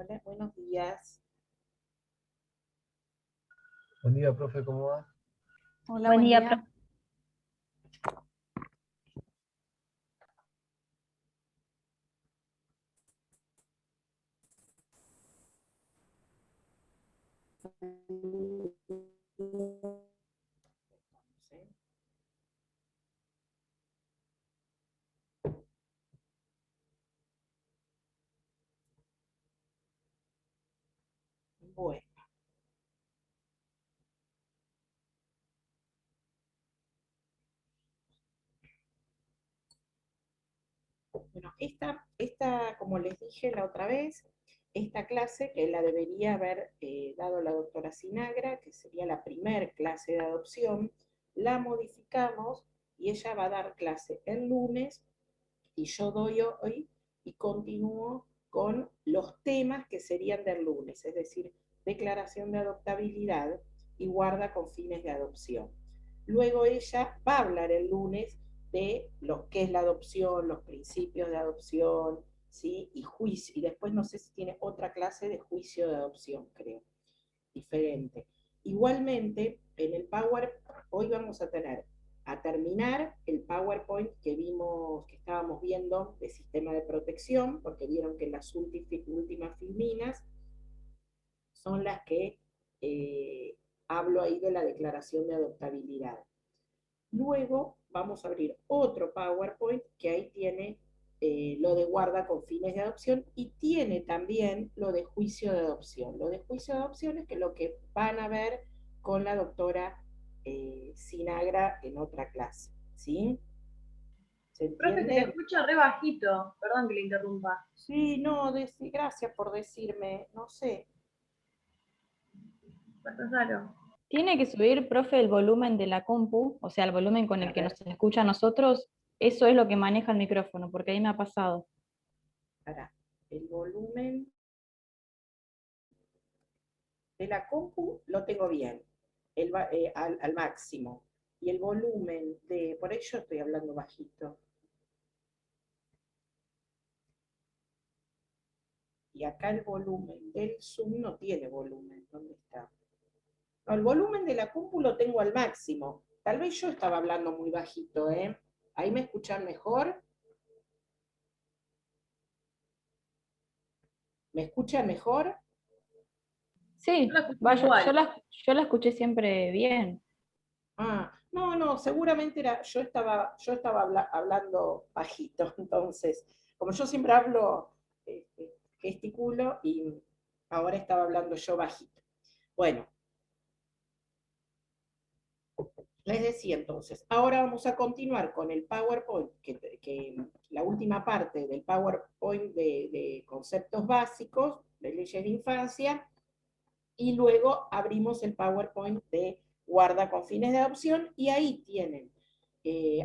Hola, buenos días. Buen día, profe, ¿cómo va? Hola, Buen buen día, día. Bueno, como les dije la otra vez, esta clase que la debería haber dado la doctora Sinagra, que sería la primer clase de adopción, la modificamos y ella va a dar clase el lunes y yo doy hoy y continúo con los temas que serían del lunes, es decir, declaración de adoptabilidad y guarda con fines de adopción. Luego ella va a hablar el lunes de lo que es la adopción, los principios de adopción, ¿sí? Y juicio, y después no sé si tiene otra clase de juicio de adopción, creo, diferente. Igualmente, en el Power, hoy vamos a terminar el PowerPoint que vimos, que estábamos viendo de sistema de protección, porque vieron que las últimas filminas son las que hablo ahí de la declaración de adoptabilidad. Luego vamos a abrir otro PowerPoint que ahí tiene lo de guarda con fines de adopción y tiene también lo de juicio de adopción. Lo de juicio de adopción es que lo que van a ver con la doctora Sinagra en otra clase, ¿sí? ¿Se Profe, se le entiende? escucha re bajito. Perdón que le interrumpa. Sí, no, gracias por decirme, no sé. Está raro. Tiene que subir, profe, el volumen de la compu, o sea, el volumen con A el que ver, nos escucha a nosotros, eso es lo que maneja el micrófono, porque ahí me ha pasado. para el volumen de la compu lo tengo bien, al máximo. Y el volumen de, por ahí yo estoy hablando bajito. Y acá el volumen del Zoom no tiene volumen. ¿Dónde está? No, el volumen de la compu lo tengo al máximo. Tal vez yo estaba hablando muy bajito, ¿eh? ¿Ahí me escuchan mejor? ¿Me escuchan mejor? Yo la Sí, escucho vaya, igual. yo la escuché siempre bien. Ah, no, no, seguramente yo estaba hablando bajito, entonces, como yo siempre hablo, gesticulo y ahora estaba hablando yo bajito. Bueno, les decía entonces, ahora vamos a continuar con el PowerPoint, que la última parte del PowerPoint de conceptos básicos de leyes de infancia, y luego abrimos el PowerPoint de guarda con fines de adopción, y ahí tienen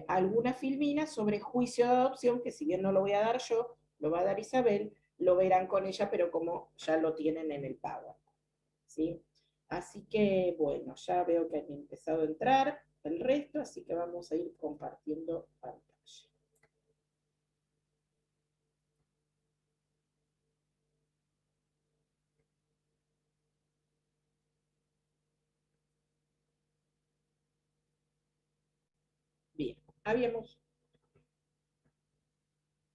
algunas filminas sobre juicio de adopción, que si bien no lo voy a dar yo, lo va a dar Isabel, lo verán con ella, pero como ya lo tienen en el PowerPoint, ¿sí? Así que, bueno, ya veo que han empezado a entrar el resto, así que vamos a ir compartiendo pantalla. Bien,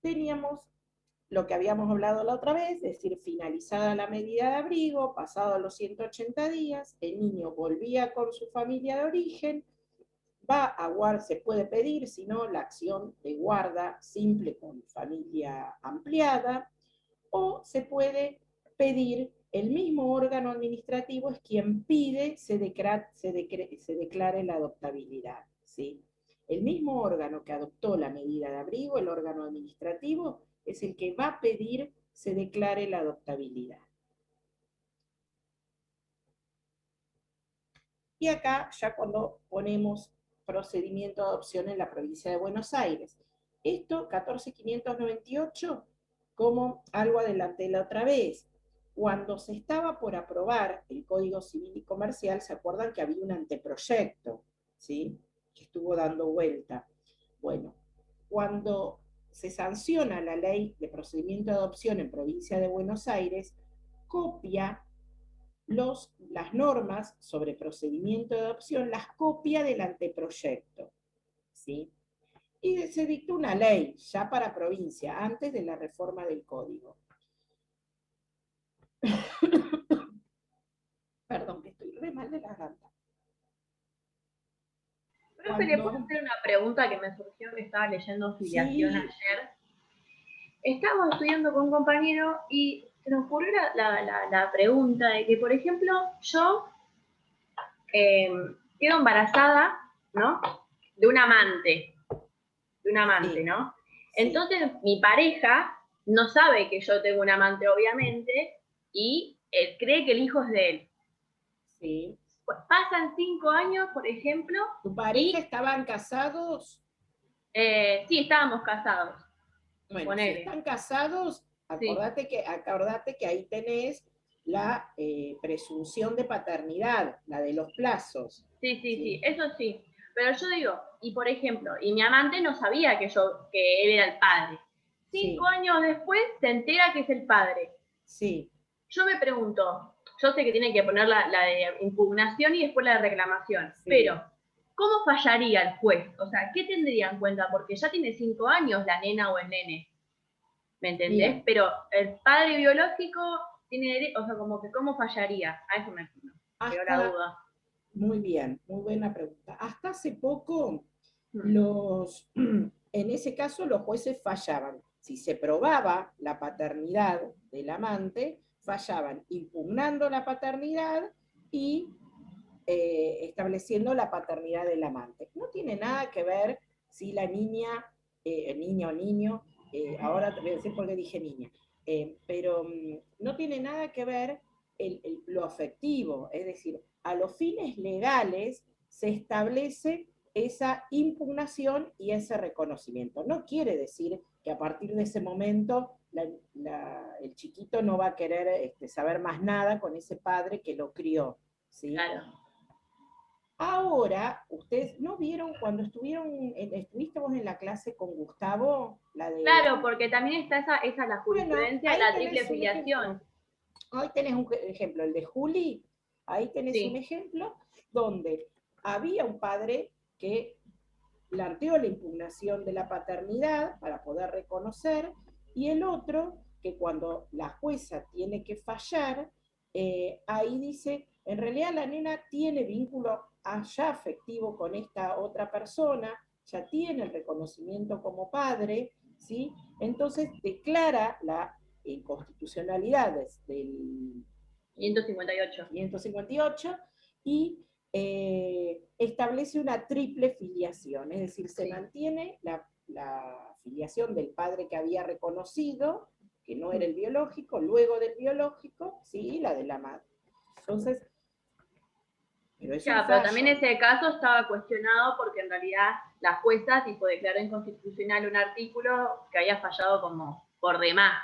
teníamos lo que habíamos hablado la otra vez, es decir, finalizada la medida de abrigo, pasado los 180 días, el niño volvía con su familia de origen, va a guardar, se puede pedir, si no, la acción de guarda simple con familia ampliada, o se puede pedir, el mismo órgano administrativo es quien pide se declare la adoptabilidad, ¿sí? El mismo órgano que adoptó la medida de abrigo, el órgano administrativo, es el que va a pedir se declare la adoptabilidad. Y acá ya cuando ponemos procedimiento de adopción en la provincia de Buenos Aires. Esto, 14.598, como algo adelanté la otra vez. Cuando se estaba por aprobar el Código Civil y Comercial, ¿se acuerdan que había un anteproyecto? ¿Sí? Que estuvo dando vuelta. Bueno, cuando se sanciona la ley de procedimiento de adopción en provincia de Buenos Aires, copia las normas sobre procedimiento de adopción, las copia del anteproyecto, ¿sí? Y se dictó una ley ya para provincia, antes de la reforma del código. Perdón, que estoy re mal de la garganta. Profe, ¿le puedo hacer una pregunta que me surgió que estaba leyendo filiación ayer? Estábamos estudiando con un compañero y se nos ocurrió la pregunta de que, por ejemplo, yo quedo embarazada, ¿no? De un amante, Sí. ¿no? Sí. Entonces, mi pareja no sabe que yo tengo un amante, obviamente, y él cree que el hijo es de él. Sí. Pues pasan 5 años, por ejemplo. ¿Tu pareja estaban casados? Sí, estábamos casados. Bueno, Ponele. si están casados, acordate que ahí tenés la presunción de paternidad, la de los plazos. Sí, eso sí. Pero yo digo, y por ejemplo, y mi amante no sabía que él era el padre. 5 años después se entera que es el padre. Sí. Yo me pregunto, yo sé que tiene que poner la de impugnación y después la de reclamación, pero ¿cómo fallaría el juez? O sea, ¿qué tendría en cuenta? Porque ya tiene 5 años la nena o el nene, ¿me entendés? Bien. Pero el padre biológico tiene, o sea, como que ¿cómo fallaría? A eso me quedó la duda. Muy bien, muy buena pregunta. Hasta hace poco, en ese caso los jueces fallaban. Si se probaba la paternidad del amante, fallaban impugnando la paternidad y estableciendo la paternidad del amante. No tiene nada que ver si la niña, niña o niño, ahora te voy a decir por qué dije niña, pero no tiene nada que ver lo afectivo, es decir, a los fines legales se establece esa impugnación y ese reconocimiento. No quiere decir que a partir de ese momento el chiquito no va a querer saber más nada con ese padre que lo crió, ¿sí? Claro. Ahora, ustedes no vieron cuando estuviste vos en la clase con Gustavo, Claro, porque también está esa la jurisprudencia de la triple filiación. Ahí tenés un ejemplo, el de Juli, ahí tenés un ejemplo donde había un padre que planteó la impugnación de la paternidad para poder reconocer, y el otro que cuando la jueza tiene que fallar, ahí dice, en realidad la nena tiene vínculo allá afectivo con esta otra persona, ya tiene el reconocimiento como padre, ¿sí? Entonces declara la inconstitucionalidad del 558 y establece una triple filiación, es decir, se mantiene la filiación del padre que había reconocido, que no era el biológico, luego del biológico, ¿sí? Y la de la madre. Entonces, pero también ese caso estaba cuestionado porque en realidad la jueza declaró inconstitucional un artículo que había fallado como por demás.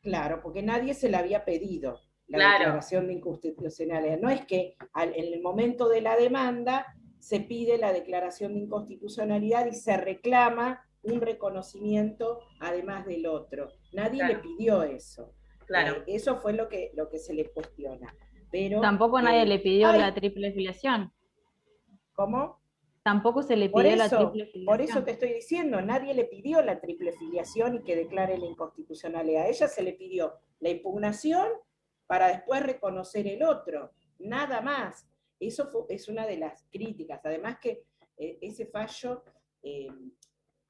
Claro, porque nadie se la había pedido, la declaración de inconstitucionalidad. No es que en el momento de la demanda se pide la declaración de inconstitucionalidad y se reclama un reconocimiento además del otro. Nadie le pidió eso. Claro. Eso fue lo que se le cuestiona. Pero, tampoco nadie le pidió la triple filiación. ¿Cómo? Tampoco se le pidió la triple filiación. Por eso te estoy diciendo, nadie le pidió la triple filiación y que declare la inconstitucionalidad. A ella se le pidió la impugnación para después reconocer el otro, nada más. Eso es una de las críticas. Además que ese fallo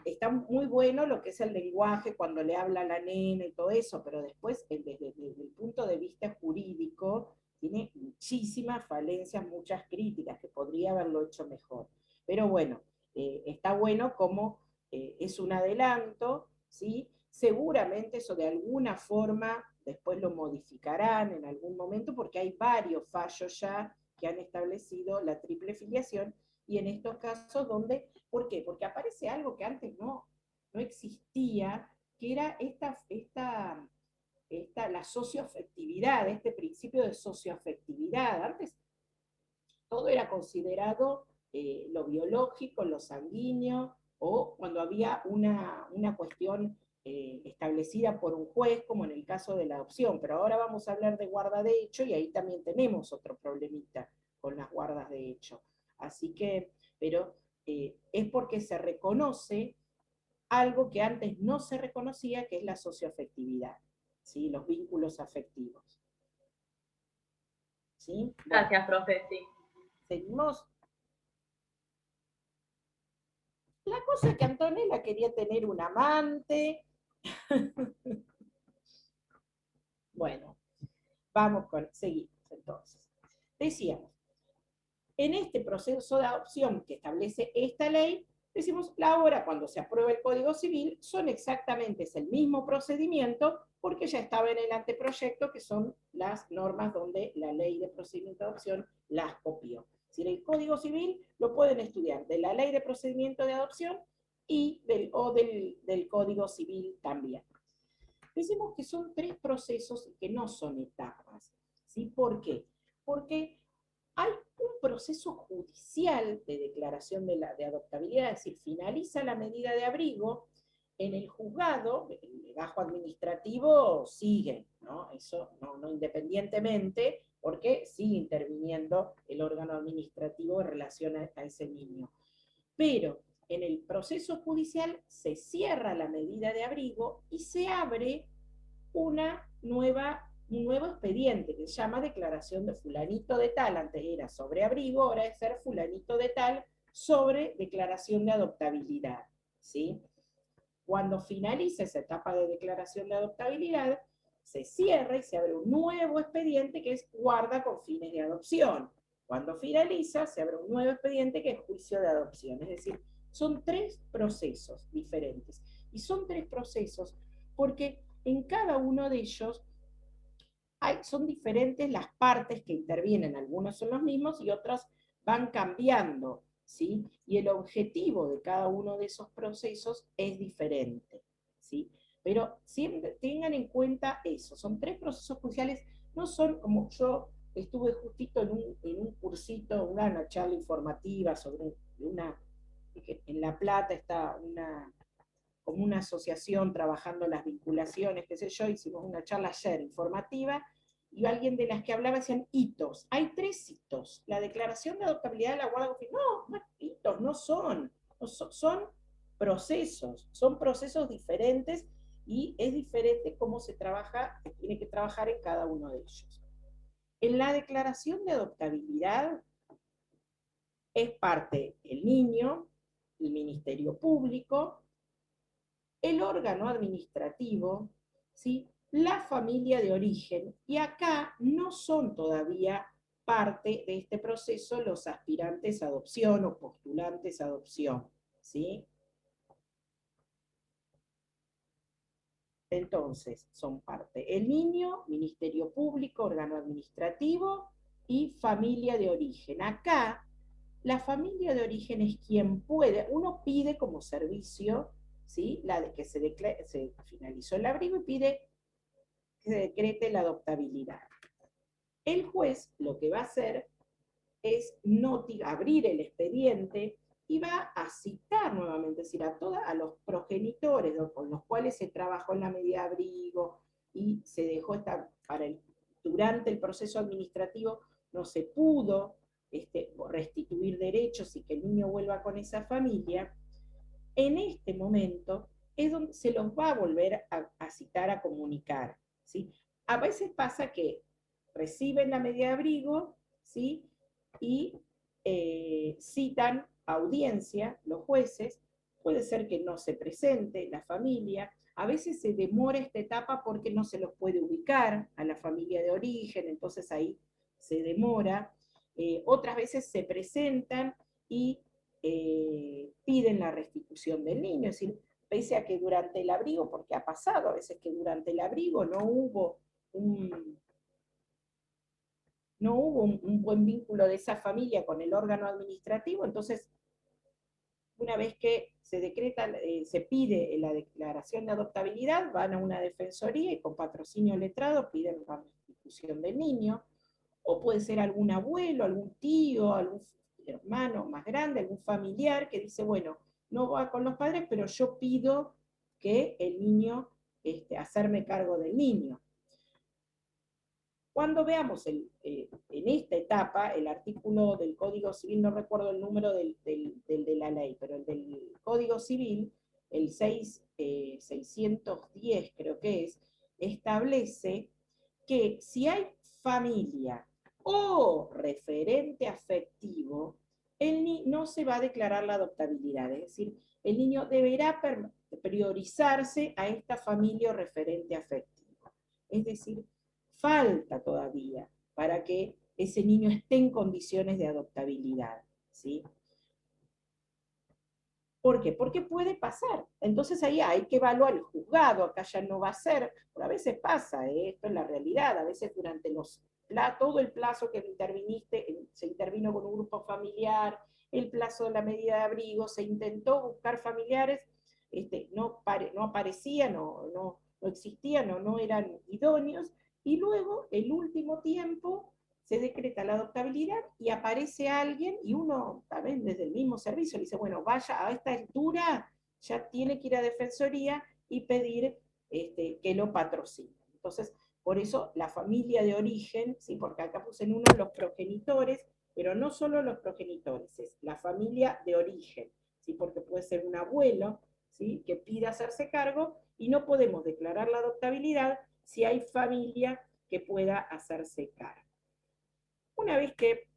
está muy bueno lo que es el lenguaje cuando le habla a la nena y todo eso, pero después desde el punto de vista jurídico tiene muchísimas falencias, muchas críticas, que podría haberlo hecho mejor. Pero bueno, está bueno como es un adelanto, ¿sí? Seguramente eso de alguna forma después lo modificarán en algún momento, porque hay varios fallos ya que han establecido la triple filiación, y en estos casos donde, ¿por qué? Porque aparece algo que antes no existía, que era la socioafectividad, este principio de socioafectividad. Antes todo era considerado lo biológico, lo sanguíneo, o cuando había una cuestión establecida por un juez, como en el caso de la adopción, pero ahora vamos a hablar de guarda de hecho, y ahí también tenemos otro problemita con las guardas de hecho. Así que, pero es porque se reconoce algo que antes no se reconocía, que es la socioafectividad, ¿sí? Los vínculos afectivos. ¿Sí? Gracias, profe, sí. Seguimos. La cosa es que Antonella quería tener un amante. Bueno, seguimos entonces. Decíamos, en este proceso de adopción que establece esta ley, decimos, la hora cuando se aprueba el Código Civil son exactamente, es el mismo procedimiento, porque ya estaba en el anteproyecto, que son las normas donde la ley de procedimiento de adopción las copió. Es decir, el Código Civil lo pueden estudiar de la ley de procedimiento de adopción y del Código Civil también. Decimos que son 3 procesos que no son etapas. ¿Sí? ¿Por qué? Porque hay un proceso judicial de declaración de adoptabilidad, es decir, finaliza la medida de abrigo, en el juzgado, el legajo administrativo sigue, ¿no? Eso no independientemente, porque sigue interviniendo el órgano administrativo en relación a ese niño. Pero en el proceso judicial se cierra la medida de abrigo y se abre un nuevo expediente que se llama declaración de fulanito de tal. Antes era sobre abrigo, ahora es ser fulanito de tal sobre declaración de adoptabilidad, ¿sí? Cuando finaliza esa etapa de declaración de adoptabilidad, se cierra y se abre un nuevo expediente que es guarda con fines de adopción. Cuando finaliza, se abre un nuevo expediente que es juicio de adopción. Es decir, son 3 procesos diferentes. Y son 3 procesos porque en cada uno de ellos son diferentes las partes que intervienen. Algunos son los mismos y otros van cambiando, ¿sí? Y el objetivo de cada uno de esos procesos es diferente, ¿sí? Pero siempre tengan en cuenta eso. Son 3 procesos judiciales, no son como yo estuve justito en un cursito, una charla informativa sobre en La Plata está como una asociación trabajando las vinculaciones, qué sé yo, hicimos una charla ayer informativa, y alguien de las que hablaba decían hitos. Hay 3 hitos. La declaración de adoptabilidad de la guarda con no, hitos no son. Son procesos diferentes, y es diferente cómo se trabaja, se tiene que trabajar en cada uno de ellos. En la declaración de adoptabilidad es parte el niño, el Ministerio Público, el órgano administrativo, ¿sí? La familia de origen, y acá no son todavía parte de este proceso los aspirantes a adopción o postulantes a adopción, ¿sí? Entonces, son parte el niño, Ministerio Público, órgano administrativo y familia de origen. Acá, la familia de origen es quien puede, uno pide como servicio, ¿sí? La de que se finalizó el abrigo y pide que se decrete la adoptabilidad. El juez lo que va a hacer es abrir el expediente y va a citar nuevamente, es decir, a los progenitores con los cuales se trabajó en la medida de abrigo y se dejó durante el proceso administrativo no se pudo restituir derechos y que el niño vuelva con esa familia. En este momento es donde se los va a volver a citar, a comunicar, ¿sí? A veces pasa que reciben la medida de abrigo, ¿sí? Y citan audiencia, los jueces, puede ser que no se presente la familia, a veces se demora esta etapa porque no se los puede ubicar a la familia de origen, entonces ahí se demora. Otras veces se presentan y piden la restitución del niño, es decir, pese a que durante el abrigo, porque ha pasado a veces que durante el abrigo no hubo un buen vínculo de esa familia con el órgano administrativo, entonces una vez que se decreta, se pide la declaración de adoptabilidad, van a una defensoría y con patrocinio letrado piden la restitución del niño, o puede ser algún abuelo, algún tío, algún hermano más grande, algún familiar que dice, bueno, no va con los padres, pero yo pido que el niño, hacerme cargo del niño. Cuando veamos en esta etapa, el artículo del Código Civil, no recuerdo el número del de la ley, pero el del Código Civil, el 610 creo que es, establece que si hay familia o referente afectivo, no se va a declarar la adoptabilidad, es decir, el niño deberá priorizarse a esta familia o referente afectivo. Es decir, falta todavía para que ese niño esté en condiciones de adoptabilidad, ¿sí? ¿Por qué? Porque puede pasar. Entonces ahí hay que evaluar el juzgado, acá ya no va a ser, pero a veces pasa, esto es la realidad, a veces durante todo el plazo que se intervino con un grupo familiar, el plazo de la medida de abrigo, se intentó buscar familiares, no aparecían, no existían o no eran idóneos, y luego el último tiempo se decreta la adoptabilidad y aparece alguien y uno, también desde el mismo servicio, le dice, bueno, vaya a esta altura, ya tiene que ir a Defensoría y pedir que lo patrocine. Entonces, por eso la familia de origen, ¿sí? Porque acá puse en uno los progenitores, pero no solo los progenitores, es la familia de origen, ¿sí? Porque puede ser un abuelo, ¿sí? Que pida hacerse cargo y no podemos declarar la adoptabilidad si hay familia que pueda hacerse cargo. Una vez que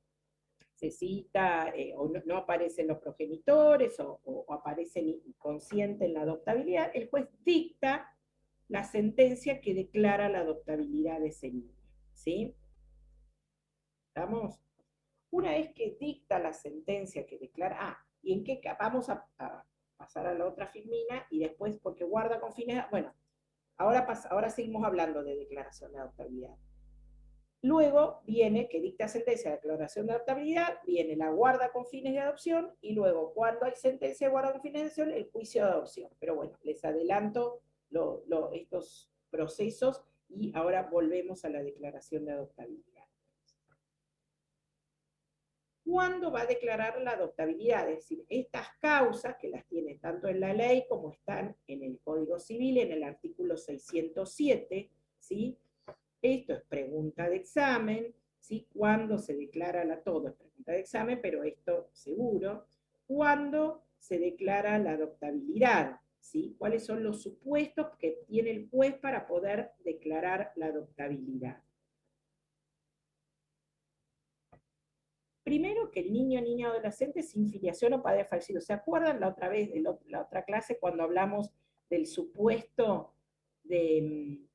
se cita o no aparecen los progenitores o aparecen inconscientes en la adoptabilidad, el juez dicta la sentencia que declara la adoptabilidad de ese niño. ¿Sí? ¿Estamos? Una vez que dicta la sentencia que declara, ¿y en qué? Vamos a pasar a la otra filmina y después, porque guarda con fines, bueno, ahora seguimos hablando de declaración de adoptabilidad. Luego viene, que dicta sentencia de declaración de adoptabilidad, viene la guarda con fines de adopción, y luego, cuando hay sentencia de guarda con fines de adopción, el juicio de adopción. Pero bueno, les adelanto estos procesos, y ahora volvemos a la declaración de adoptabilidad. ¿Cuándo va a declarar la adoptabilidad? Es decir, estas causas, que las tiene tanto en la ley como están en el Código Civil, en el artículo 607, ¿sí? Esto es pregunta de examen, ¿sí? ¿Cuándo se declara todo? Es pregunta de examen, pero esto seguro. ¿Cuándo se declara la adoptabilidad? ¿Sí? ¿Cuáles son los supuestos que tiene el juez para poder declarar la adoptabilidad? Primero, que el niño, niña o adolescente sin filiación o padre fallecido. ¿Se acuerdan la otra vez, de la otra clase, cuando hablamos del supuesto de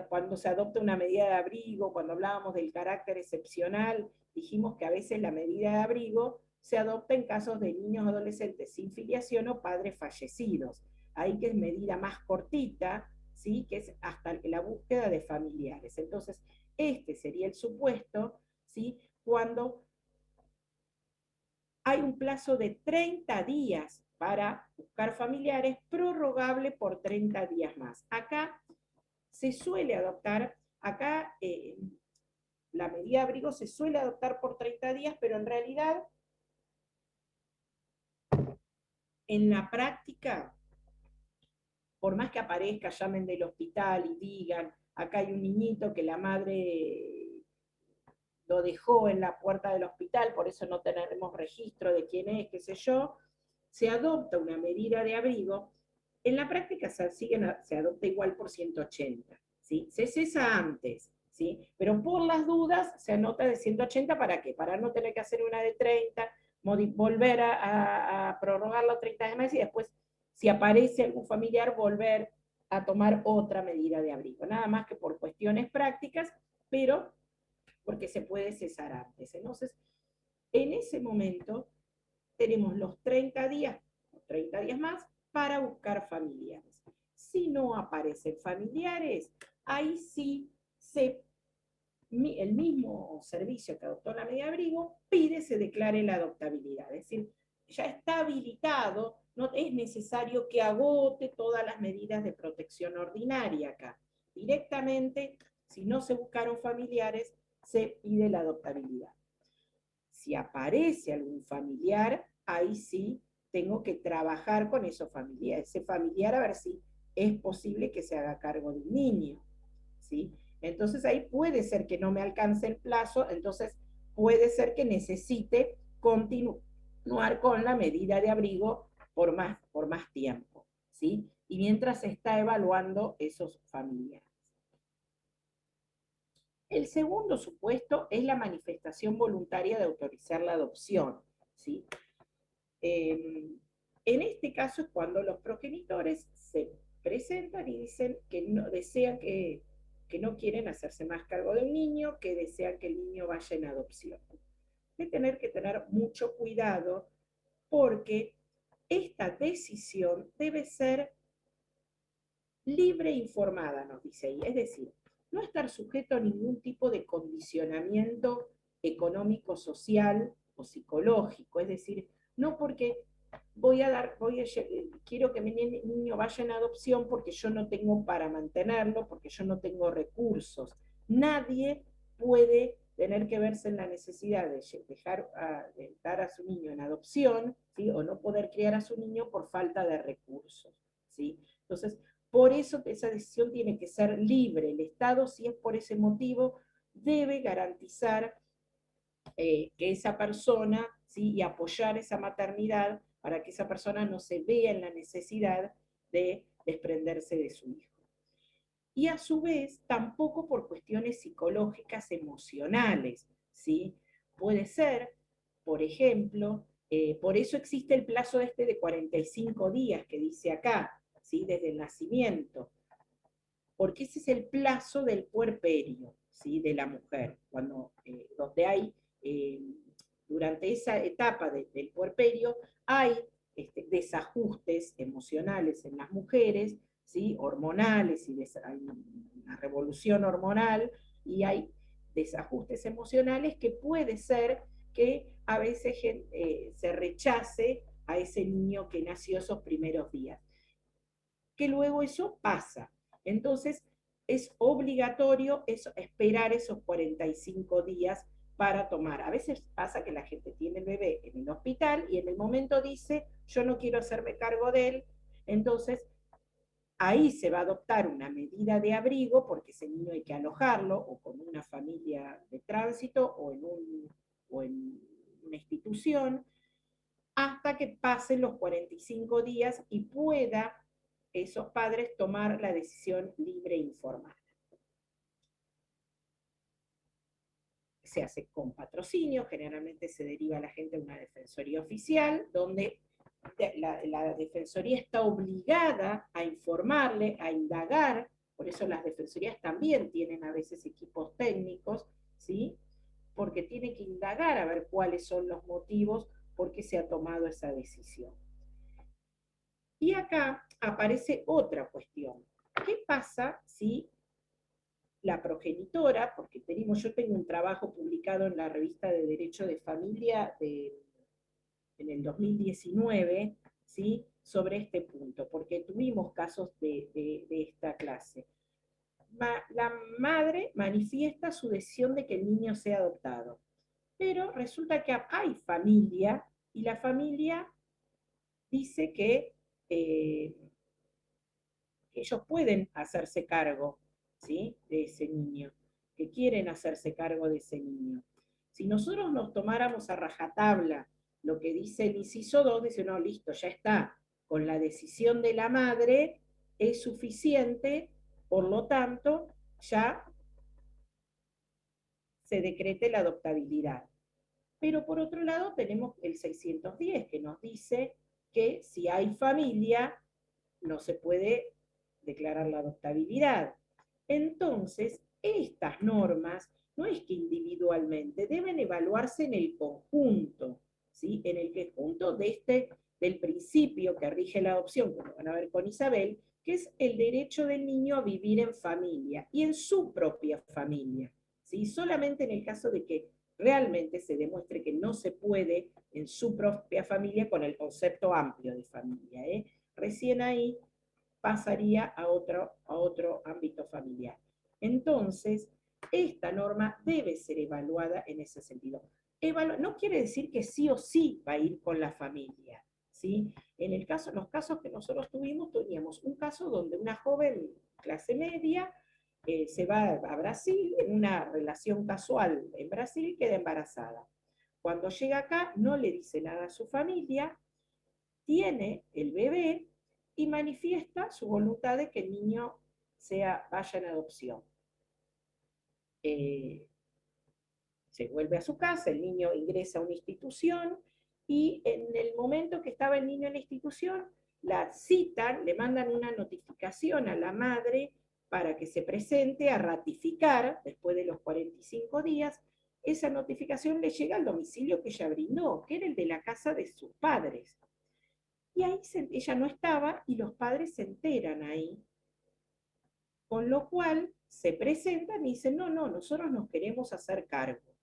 cuando se adopta una medida de abrigo, cuando hablábamos del carácter excepcional, dijimos que a veces la medida de abrigo se adopta en casos de niños o adolescentes sin filiación o padres fallecidos. Ahí que es medida más cortita, ¿sí? Que es hasta la búsqueda de familiares. Entonces, este sería el supuesto, ¿sí? Cuando hay un plazo de 30 días para buscar familiares, prorrogable por 30 días más. Acá se suele adoptar, la medida de abrigo se suele adoptar por 30 días, pero en realidad, en la práctica, por más que aparezca, llamen del hospital y digan, acá hay un niñito que la madre lo dejó en la puerta del hospital, por eso no tenemos registro de quién es, qué sé yo, se adopta una medida de abrigo, en la práctica se adopta igual por 180, ¿sí? Se cesa antes, ¿sí? Pero por las dudas se anota de 180, ¿para qué? Para no tener que hacer una de 30, volver a prorrogarlo 30 meses y después, si aparece algún familiar, volver a tomar otra medida de abrigo. Nada más que por cuestiones prácticas, pero porque se puede cesar antes. Entonces, en ese momento tenemos los 30 días más para buscar familiares. Si no aparecen familiares, ahí sí el mismo servicio que adoptó la medida de abrigo pide se declare la adoptabilidad. Es decir, ya está habilitado, no es necesario que agote todas las medidas de protección ordinaria acá. Directamente, si no se buscaron familiares, se pide la adoptabilidad. Si aparece algún familiar, ahí sí tengo que trabajar con ese familiar a ver si es posible que se haga cargo de un niño, ¿sí? Entonces ahí puede ser que no me alcance el plazo, entonces puede ser que necesite continuar con la medida de abrigo por más tiempo, ¿sí? Y mientras se está evaluando esos familiares. El segundo supuesto es la manifestación voluntaria de autorizar la adopción, ¿sí? En este caso es cuando los progenitores se presentan y dicen que no, desean que no quieren hacerse más cargo de un niño, que desean que el niño vaya en adopción. De tener que tener mucho cuidado porque esta decisión debe ser libre e informada, nos dice ahí. Es decir, no estar sujeto a ningún tipo de condicionamiento económico, social o psicológico. Es decir, no porque quiero que mi niño vaya en adopción porque yo no tengo para mantenerlo, porque yo no tengo recursos. Nadie puede tener que verse en la necesidad de dar a su niño en adopción, ¿sí? O no poder criar a su niño por falta de recursos, ¿sí? Entonces, por eso esa decisión tiene que ser libre. El Estado, si es por ese motivo, debe garantizar que esa persona, ¿sí? Y apoyar esa maternidad para que esa persona no se vea en la necesidad de desprenderse de su hijo. Y a su vez, tampoco por cuestiones psicológicas, emocionales, ¿sí? Puede ser, por ejemplo, por eso existe el plazo de 45 días que dice acá, ¿sí? Desde el nacimiento, porque ese es el plazo del puerperio, ¿sí? De la mujer, donde hay, durante esa etapa del puerperio, hay desajustes emocionales en las mujeres, ¿sí? Hormonales, hay una revolución hormonal, y hay desajustes emocionales que puede ser que a veces se rechace a ese niño que nació esos primeros días. Que luego eso pasa. Entonces, es obligatorio esperar esos 45 días para tomar. A veces pasa que la gente tiene el bebé en el hospital y en el momento dice, yo no quiero hacerme cargo de él, entonces ahí se va a adoptar una medida de abrigo porque ese niño hay que alojarlo o con una familia de tránsito o en una institución hasta que pasen los 45 días y pueda esos padres tomar la decisión libre e informada. Se hace con patrocinio, generalmente se deriva a la gente a una defensoría oficial, donde la defensoría está obligada a informarle, a indagar, por eso las defensorías también tienen a veces equipos técnicos, ¿sí? Porque tiene que indagar a ver cuáles son los motivos por qué se ha tomado esa decisión. Y acá aparece otra cuestión. ¿Qué pasa si la progenitora, porque yo tengo un trabajo publicado en la revista de Derecho de Familia en el 2019, ¿sí? Sobre este punto, porque tuvimos casos de esta clase. La madre manifiesta su decisión de que el niño sea adoptado, pero resulta que hay familia y la familia dice que ellos pueden hacerse cargo, ¿sí? De ese niño, que quieren hacerse cargo de ese niño. Si nosotros nos tomáramos a rajatabla lo que dice el inciso 2, dice, no, listo, ya está, con la decisión de la madre es suficiente, por lo tanto, ya se decrete la adoptabilidad. Pero por otro lado tenemos el 610 que nos dice que si hay familia no se puede declarar la adoptabilidad. Entonces, estas normas no es que individualmente, deben evaluarse en el conjunto, ¿sí? En el conjunto del principio que rige la adopción, como van a ver con Isabel, que es el derecho del niño a vivir en familia y en su propia familia, ¿sí? Solamente en el caso de que realmente se demuestre que no se puede en su propia familia con el concepto amplio de familia, recién ahí pasaría a otro ámbito familiar. Entonces, esta norma debe ser evaluada en ese sentido. No quiere decir que sí o sí va a ir con la familia, ¿sí? Los casos que nosotros tuvimos, teníamos un caso donde una joven clase media se va a Brasil en una relación casual en Brasil y queda embarazada. Cuando llega acá no le dice nada a su familia, tiene el bebé y manifiesta su voluntad de que el niño vaya en adopción. Se vuelve a su casa, el niño ingresa a una institución y en el momento que estaba el niño en la institución, la citan, le mandan una notificación a la madre para que se presente a ratificar, después de los 45 días, esa notificación le llega al domicilio que ella brindó, que era el de la casa de sus padres. Y ahí ella no estaba y los padres se enteran ahí, con lo cual se presentan y dicen, no, nosotros nos queremos hacer cargo.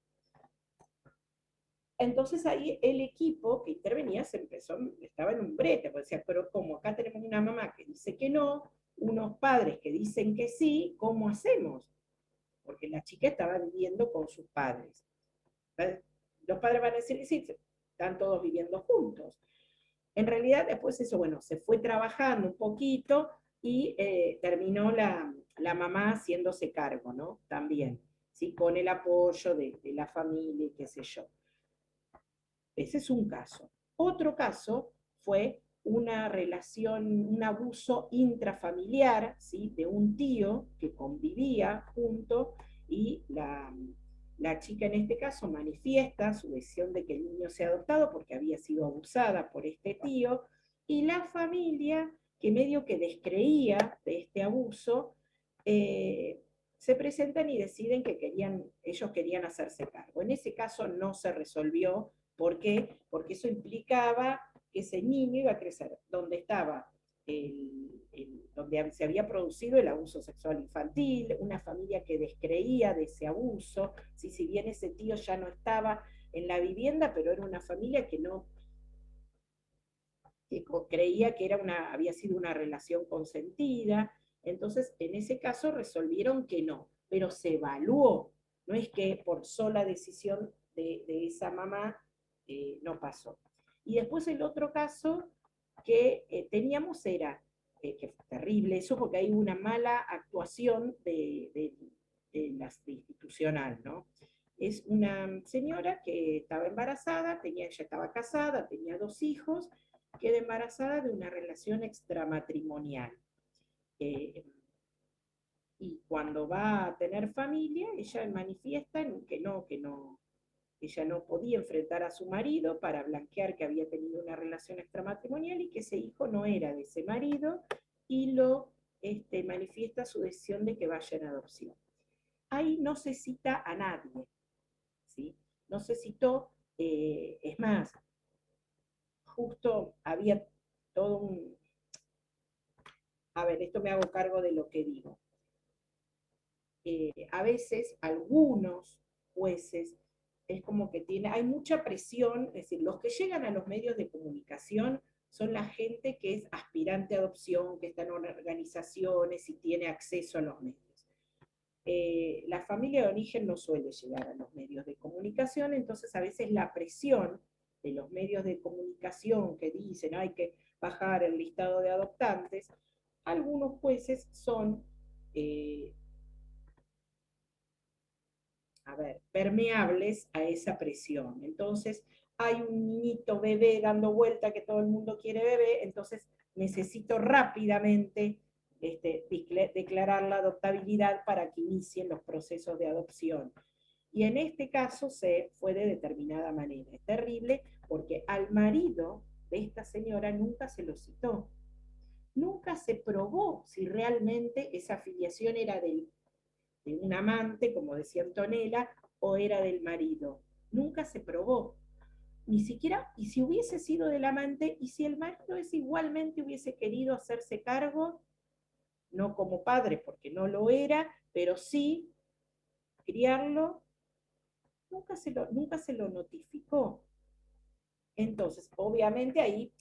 Entonces ahí el equipo que intervenía estaba en un brete, porque decía, pero como acá tenemos una mamá que dice que no, unos padres que dicen que sí, ¿cómo hacemos? Porque la chica estaba viviendo con sus padres. Los padres van a decir, sí, están todos viviendo juntos. En realidad después eso, bueno, se fue trabajando un poquito y terminó la mamá haciéndose cargo, ¿no? También, ¿sí? Con el apoyo de la familia y qué sé yo. Ese es un caso. Otro caso fue una relación, un abuso intrafamiliar, ¿sí? De un tío que convivía junto y la chica en este caso manifiesta su decisión de que el niño sea adoptado porque había sido abusada por este tío, y la familia, que medio que descreía de este abuso, se presentan y deciden que ellos querían hacerse cargo. En ese caso no se resolvió. ¿Por qué? Porque eso implicaba que ese niño iba a crecer donde estaba donde se había producido el abuso sexual infantil, una familia que descreía de ese abuso, si bien ese tío ya no estaba en la vivienda, pero era una familia que creía que había sido una relación consentida. Entonces, en ese caso resolvieron que no, pero se evaluó, no es que por sola decisión de esa mamá no pasó. Y después el otro caso que teníamos era, que fue terrible eso, porque hay una mala actuación de institucional, ¿no? Es una señora que estaba embarazada, ella estaba casada, tenía 2 hijos, queda embarazada de una relación extramatrimonial. Y cuando va a tener familia, ella manifiesta que ella no podía enfrentar a su marido para blanquear que había tenido una relación extramatrimonial y que ese hijo no era de ese marido, y manifiesta su decisión de que vaya en adopción. Ahí no se cita a nadie, ¿sí? No se citó, es más, justo había todo un... A ver, esto me hago cargo de lo que digo. A veces algunos jueces es como que hay mucha presión, es decir, los que llegan a los medios de comunicación son la gente que es aspirante a adopción, que está en organizaciones y tiene acceso a los medios. La familia de origen no suele llegar a los medios de comunicación, entonces a veces la presión de los medios de comunicación que dicen hay que bajar el listado de adoptantes, algunos jueces son permeables a esa presión. Entonces, hay un niñito bebé dando vuelta que todo el mundo quiere bebé, entonces necesito rápidamente declarar la adoptabilidad para que inicien los procesos de adopción. Y en este caso fue de determinada manera. Es terrible porque al marido de esta señora nunca se lo citó. Nunca se probó si realmente esa filiación era de un amante, como decía Antonella, o era del marido. Nunca se probó. Ni siquiera, y si hubiese sido del amante, y si el marido igualmente hubiese querido hacerse cargo, no como padre, porque no lo era, pero sí criarlo, nunca se lo notificó. Entonces, obviamente ahí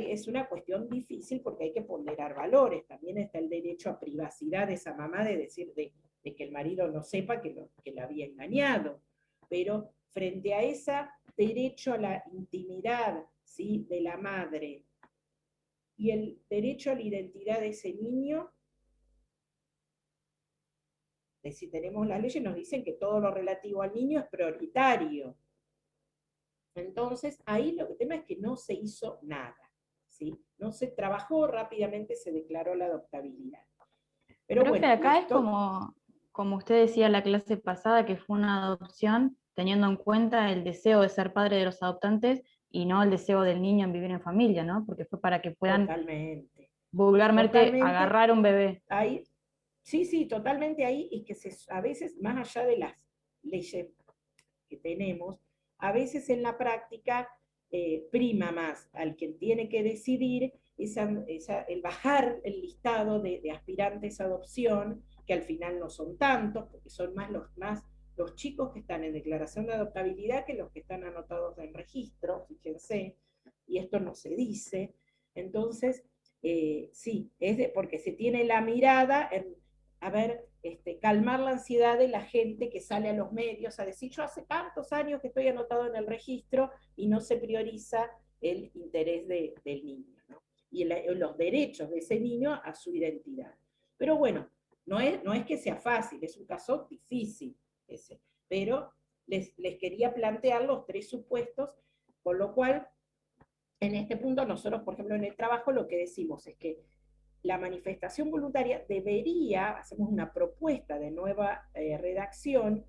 es una cuestión difícil porque hay que ponderar valores. También está el derecho a privacidad de esa mamá de decir de que el marido no sepa que la había engañado. Pero frente a ese derecho a la intimidad ¿sí?, de la madre y el derecho a la identidad de ese niño, si tenemos las leyes, nos dicen que todo lo relativo al niño es prioritario. Entonces, ahí el tema es que no se hizo nada, ¿sí? No se trabajó, rápidamente se declaró la adoptabilidad. Pero Profe, bueno, acá es como usted decía la clase pasada, que fue una adopción teniendo en cuenta el deseo de ser padre de los adoptantes y no el deseo del niño en vivir en familia, ¿no? Porque fue para que puedan totalmente, vulgarmente totalmente, agarrar un bebé. ahí, sí, sí, totalmente ahí, y que a veces, más allá de las leyes que tenemos, a veces en la práctica prima más al que tiene que decidir el bajar el listado de aspirantes a adopción, que al final no son tantos, porque son más los chicos que están en declaración de adoptabilidad que los que están anotados en registro, fíjense, y esto no se dice. Entonces, sí, porque se tiene la mirada en, a ver, calmar la ansiedad de la gente que sale a los medios a decir, yo hace tantos años que estoy anotado en el registro, y no se prioriza el interés del niño, ¿no? Y los derechos de ese niño a su identidad. Pero bueno, no es que sea fácil, es un caso difícil ese, pero les quería plantear los 3 supuestos, con lo cual, en este punto nosotros, por ejemplo, en el trabajo lo que decimos es que la manifestación voluntaria debería, hacemos una propuesta de nueva redacción,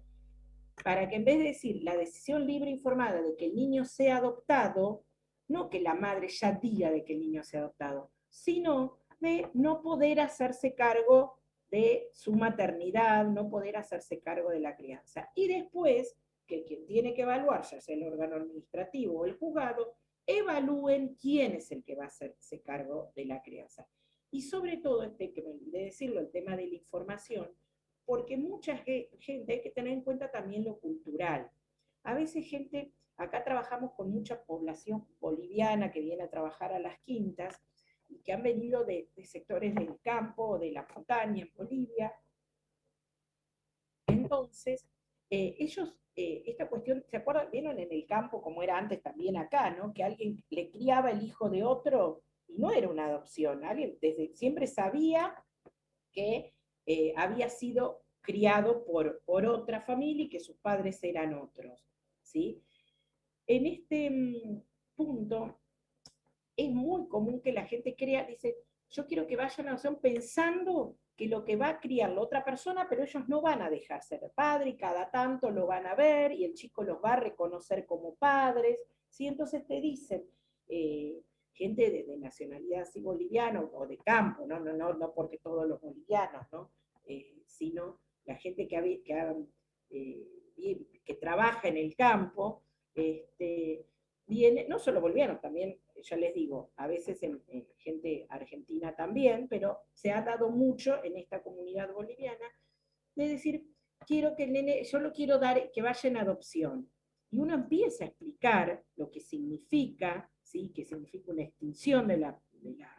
para que en vez de decir la decisión libre e informada de que el niño sea adoptado, no que la madre ya diga de que el niño sea adoptado, sino de no poder hacerse cargo de su maternidad, no poder hacerse cargo de la crianza. Y después, que quien tiene que evaluar, ya sea el órgano administrativo o el juzgado, evalúen quién es el que va a hacerse cargo de la crianza. Y sobre todo, que me olvidé decirlo, el tema de la información, porque mucha gente, hay que tener en cuenta también lo cultural. A veces gente, acá trabajamos con mucha población boliviana que viene a trabajar a las quintas, y que han venido de sectores del campo o de la montaña en Bolivia. Entonces, ellos, esta cuestión, ¿se acuerdan? ¿Vieron en el campo como era antes también acá, ¿no? Que alguien le criaba el hijo de otro, y no era una adopción, alguien desde siempre sabía que había sido criado por otra familia y que sus padres eran otros, ¿sí? En este punto es muy común que la gente crea, dice, yo quiero que vayan a adopción pensando que lo que va a criar la otra persona, pero ellos no van a dejar ser padre, y cada tanto lo van a ver, y el chico los va a reconocer como padres, ¿sí? Entonces te dicen, gente de nacionalidad así boliviana o de campo, no porque todos los bolivianos, ¿no? Sino la gente que trabaja en el campo, viene, no solo bolivianos, también, ya les digo, a veces en gente argentina también, pero se ha dado mucho en esta comunidad boliviana, de decir, quiero que el nene, yo lo quiero dar, que vaya en adopción. Y uno empieza a explicar lo que significa, ¿sí? Que significa una extinción de la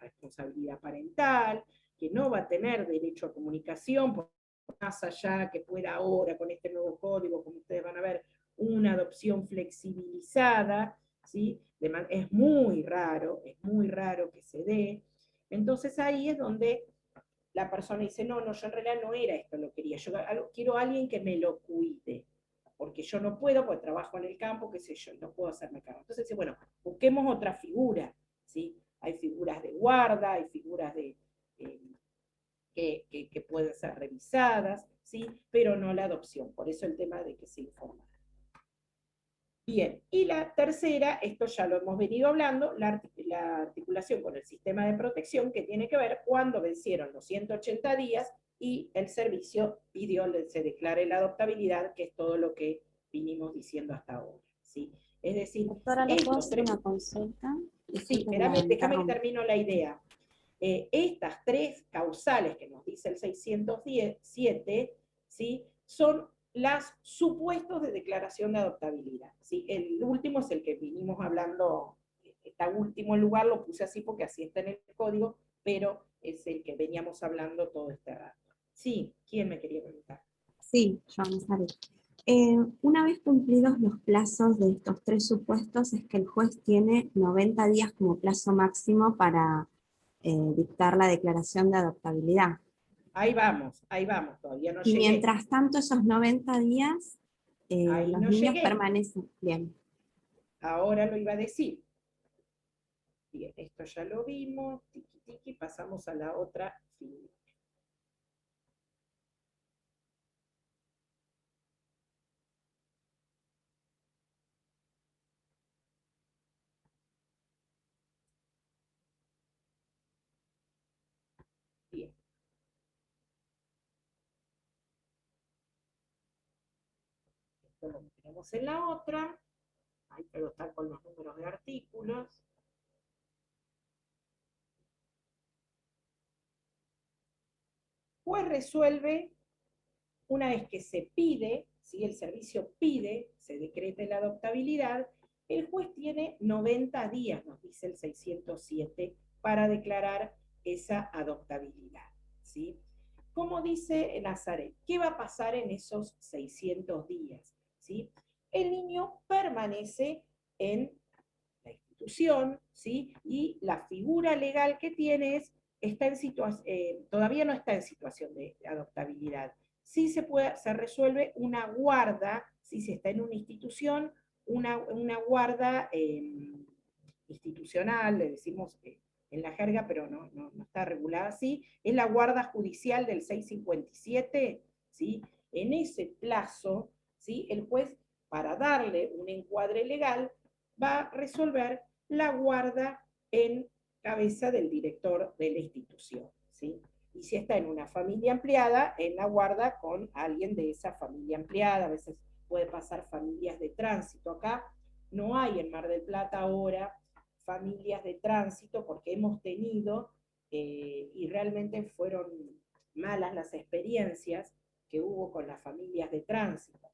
responsabilidad parental, que no va a tener derecho a comunicación, por más allá que pueda ahora, con este nuevo código, como ustedes van a ver, una adopción flexibilizada, ¿sí? Es muy raro que se dé. Entonces ahí es donde la persona dice, no, yo en realidad no era esto lo que quería, yo quiero a alguien que me lo cuide, porque yo no puedo, porque trabajo en el campo, qué sé yo, no puedo hacerme cargo. Entonces dice, bueno, busquemos otra figura, ¿sí? Hay figuras de guarda, hay figuras que pueden ser revisadas, ¿sí? Pero no la adopción, por eso el tema de que se informa. Bien, y la tercera, esto ya lo hemos venido hablando, la articulación con el sistema de protección, que tiene que ver cuando vencieron los 180 días y el servicio pidió, se declare la adoptabilidad, que es todo lo que vinimos diciendo hasta ahora, ¿sí? Es decir, doctora, ¿le puedo hacer una consulta? Sí, déjame que termino la idea. Estas 3 causales que nos dice el 617, ¿sí? Son los supuestos de declaración de adoptabilidad, ¿sí? El último es el que vinimos hablando, está último en lugar, lo puse así porque así está en el código, pero es el que veníamos hablando todo este rato. Sí, ¿quién me quería preguntar? Sí, yo, Nazaret. Una vez cumplidos los plazos de estos 3 supuestos, es que el juez tiene 90 días como plazo máximo para dictar la declaración de adoptabilidad. Ahí vamos, todavía no Y llegué. mientras tanto, esos 90 días, Ahí los no niños llegué. permanecen. Bien. Ahora lo iba a decir. Bien, esto ya lo vimos, tiki tiki, pasamos a la otra figura. Bien. Esto lo tenemos en la otra. Ahí pero está con los números de artículos. Pues resuelve, una vez que se pide, si el servicio pide, se decrete la adoptabilidad, el juez tiene 90 días, nos dice el 607, para declarar esa adoptabilidad, ¿sí? Como dice Nazaret, ¿qué va a pasar en esos 600 días? ¿Sí? El niño permanece en la institución, ¿sí? Y la figura legal que tiene es, todavía no está en situación de adoptabilidad. Sí se resuelve una guarda, si se está en una institución, una guarda institucional, le decimos en la jerga, pero no está regulada así, es la guarda judicial del 657, ¿sí? En ese plazo, ¿sí? El juez, para darle un encuadre legal, va a resolver la guarda en cabeza del director de la institución, ¿sí? Y si está en una familia ampliada, en la guarda con alguien de esa familia ampliada, a veces puede pasar familias de tránsito. Acá no hay en Mar del Plata ahora familias de tránsito porque hemos tenido, y realmente fueron malas las experiencias que hubo con las familias de tránsito.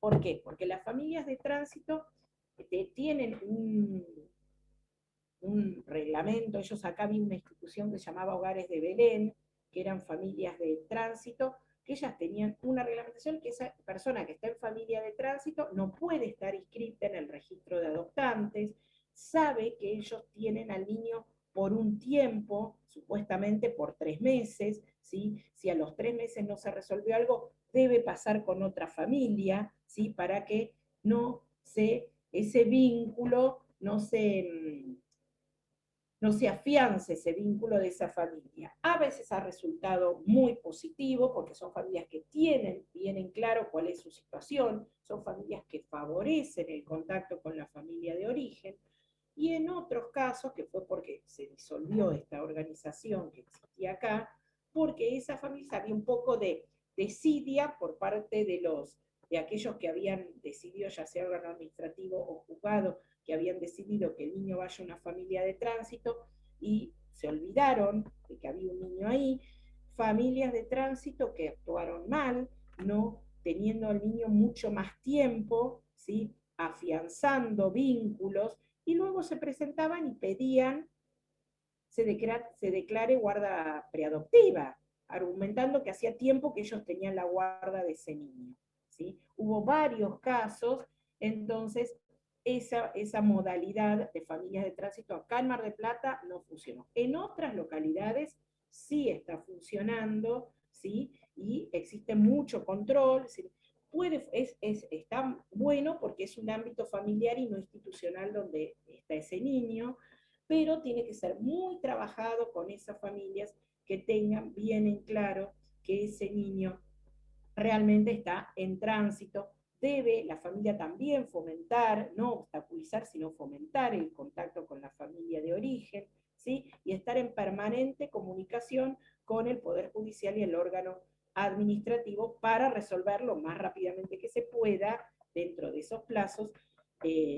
¿Por qué? Porque las familias de tránsito tienen un reglamento. Ellos acá había una institución que se llamaba Hogares de Belén, que eran familias de tránsito, que ellas tenían una reglamentación que esa persona que está en familia de tránsito no puede estar inscrita en el registro de adoptantes, sabe que ellos tienen al niño por un tiempo, supuestamente por 3 meses, ¿sí? Si a los 3 meses no se resolvió algo, debe pasar con otra familia, ¿sí? Para que ese vínculo no se afiance ese vínculo de esa familia. A veces ha resultado muy positivo porque son familias que tienen bien en claro cuál es su situación, son familias que favorecen el contacto con la familia de origen, y en otros casos, que fue porque se disolvió esta organización que existía acá, porque esa familia había un poco de desidia por parte de aquellos que habían decidido, ya sea órgano administrativo o juzgado, que habían decidido que el niño vaya a una familia de tránsito y se olvidaron de que había un niño ahí, familias de tránsito que actuaron mal, no teniendo al niño mucho más tiempo, ¿sí? Afianzando vínculos, y luego se presentaban y pedían se declare guarda preadoptiva, argumentando que hacía tiempo que ellos tenían la guarda de ese niño, ¿sí? Hubo varios casos, entonces esa modalidad de familias de tránsito acá en Mar del Plata no funcionó. En otras localidades sí está funcionando, ¿sí? Y existe mucho control, ¿sí? Está bueno porque es un ámbito familiar y no institucional donde está ese niño, pero tiene que ser muy trabajado con esas familias que tengan bien en claro que ese niño realmente está en tránsito. Debe la familia también fomentar, no obstaculizar, sino fomentar el contacto con la familia de origen, ¿sí? Y estar en permanente comunicación con el Poder Judicial y el órgano administrativo para resolver lo más rápidamente que se pueda, dentro de esos plazos,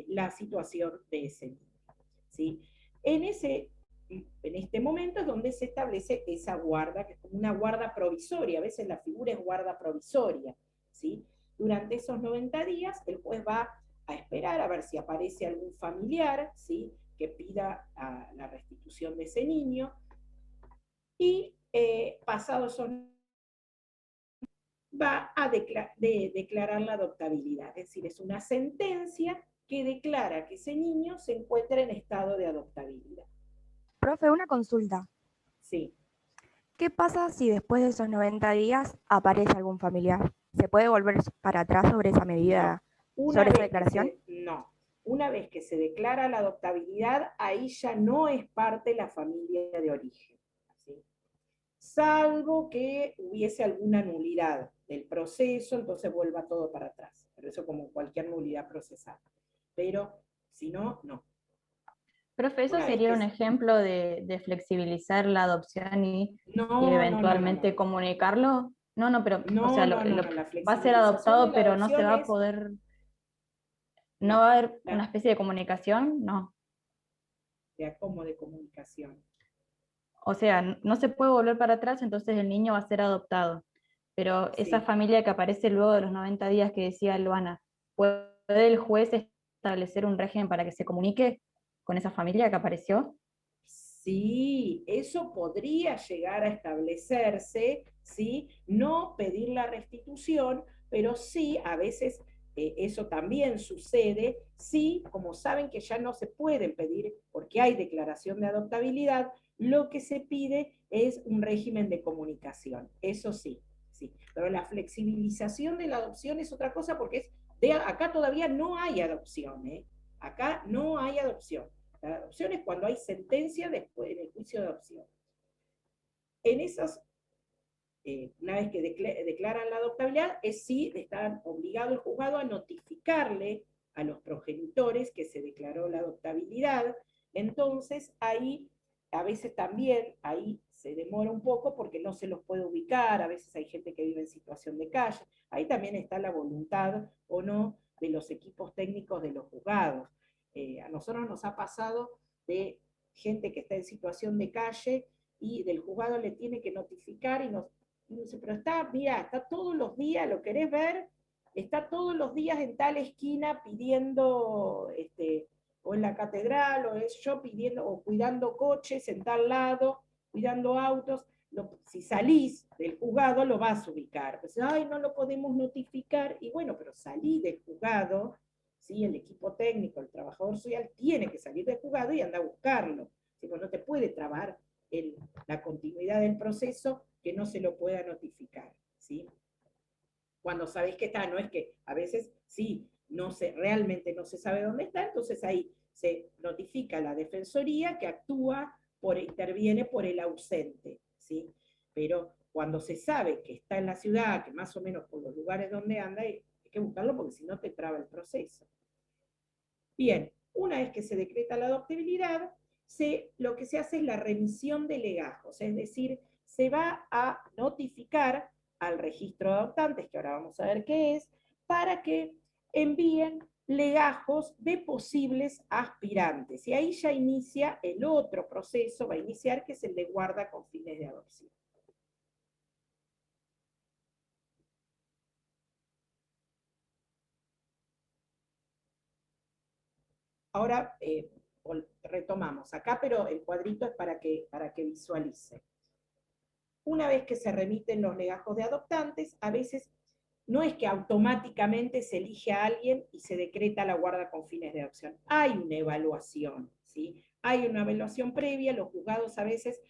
la situación de ese niño, ¿sí? En este momento es donde se establece esa guarda, que es como una guarda provisoria, a veces la figura es guarda provisoria, ¿sí? Durante esos 90 días el juez va a esperar a ver si aparece algún familiar, ¿sí? Que pida la restitución de ese niño, y pasados esos va a declarar la adoptabilidad. Es decir, es una sentencia que declara que ese niño se encuentra en estado de adoptabilidad. Profe, una consulta. Sí. ¿Qué pasa si después de esos 90 días aparece algún familiar? ¿Se puede volver para atrás sobre esa medida, sobre esa declaración? No. Una vez que se declara la adoptabilidad, ahí ya no es parte de la familia de origen. ¿Sí? Salvo que hubiese alguna nulidad del proceso, entonces vuelva todo para atrás. Pero eso como cualquier nulidad procesal. Pero si no, no. Profe, ¿eso sería un ejemplo de flexibilizar la adopción y eventualmente comunicarlo? No, pero o sea, va a ser adoptado, pero no se va a poder, no va a haber una especie de comunicación, no. ¿Cómo de comunicación? O sea, no se puede volver para atrás, entonces el niño va a ser adoptado. Pero esa familia que aparece luego de los 90 días que decía Luana, ¿puede el juez establecer un régimen para que se comunique con esa familia que apareció? Sí, eso podría llegar a establecerse, ¿sí? No pedir la restitución, pero sí, a veces eso también sucede, sí, como saben que ya no se pueden pedir porque hay declaración de adoptabilidad, lo que se pide es un régimen de comunicación, eso sí, sí. Pero la flexibilización de la adopción es otra cosa porque acá todavía no hay adopción, ¿eh? Acá no hay adopción. La adopción es cuando hay sentencia después en el juicio de adopción. En esas, una vez que declaran la adoptabilidad, es sí, están obligado el juzgado a notificarle a los progenitores que se declaró la adoptabilidad. Entonces, ahí, a veces también, ahí se demora un poco porque no se los puede ubicar, a veces hay gente que vive en situación de calle. Ahí también está la voluntad o no de los equipos técnicos de los juzgados. A nosotros nos ha pasado de gente que está en situación de calle y del juzgado le tiene que notificar y dice, pero mira, está todos los días, ¿lo querés ver? Está todos los días en tal esquina pidiendo, o en la catedral, o es yo pidiendo, o cuidando coches en tal lado, cuidando autos. Si salís del juzgado lo vas a ubicar. Pues, ay, no lo podemos notificar. Y bueno, pero salí del juzgado, ¿sí? El equipo técnico, el trabajador social, tiene que salir del juzgado y anda a buscarlo. ¿Sí? Pues no te puede trabar la continuidad del proceso que no se lo pueda notificar. ¿Sí? Cuando sabés que está, no es que a veces sí, realmente no se sabe dónde está, entonces ahí se notifica a la defensoría que interviene por el ausente. ¿Sí? Pero cuando se sabe que está en la ciudad, que más o menos por los lugares donde anda, hay que buscarlo porque si no te traba el proceso. Bien, una vez que se decreta la adoptabilidad, lo que se hace es la remisión de legajos, es decir, se va a notificar al registro de adoptantes, que ahora vamos a ver qué es, para que envíen legajos de posibles aspirantes. Y ahí ya inicia el otro proceso, va a iniciar, que es el de guarda con fines de adopción. Ahora retomamos acá, pero el cuadrito es para que visualice. Una vez que se remiten los legajos de adoptantes, a veces no es que automáticamente se elige a alguien y se decreta la guarda con fines de adopción. Hay una evaluación, ¿sí? Hay una evaluación previa, los juzgados a veces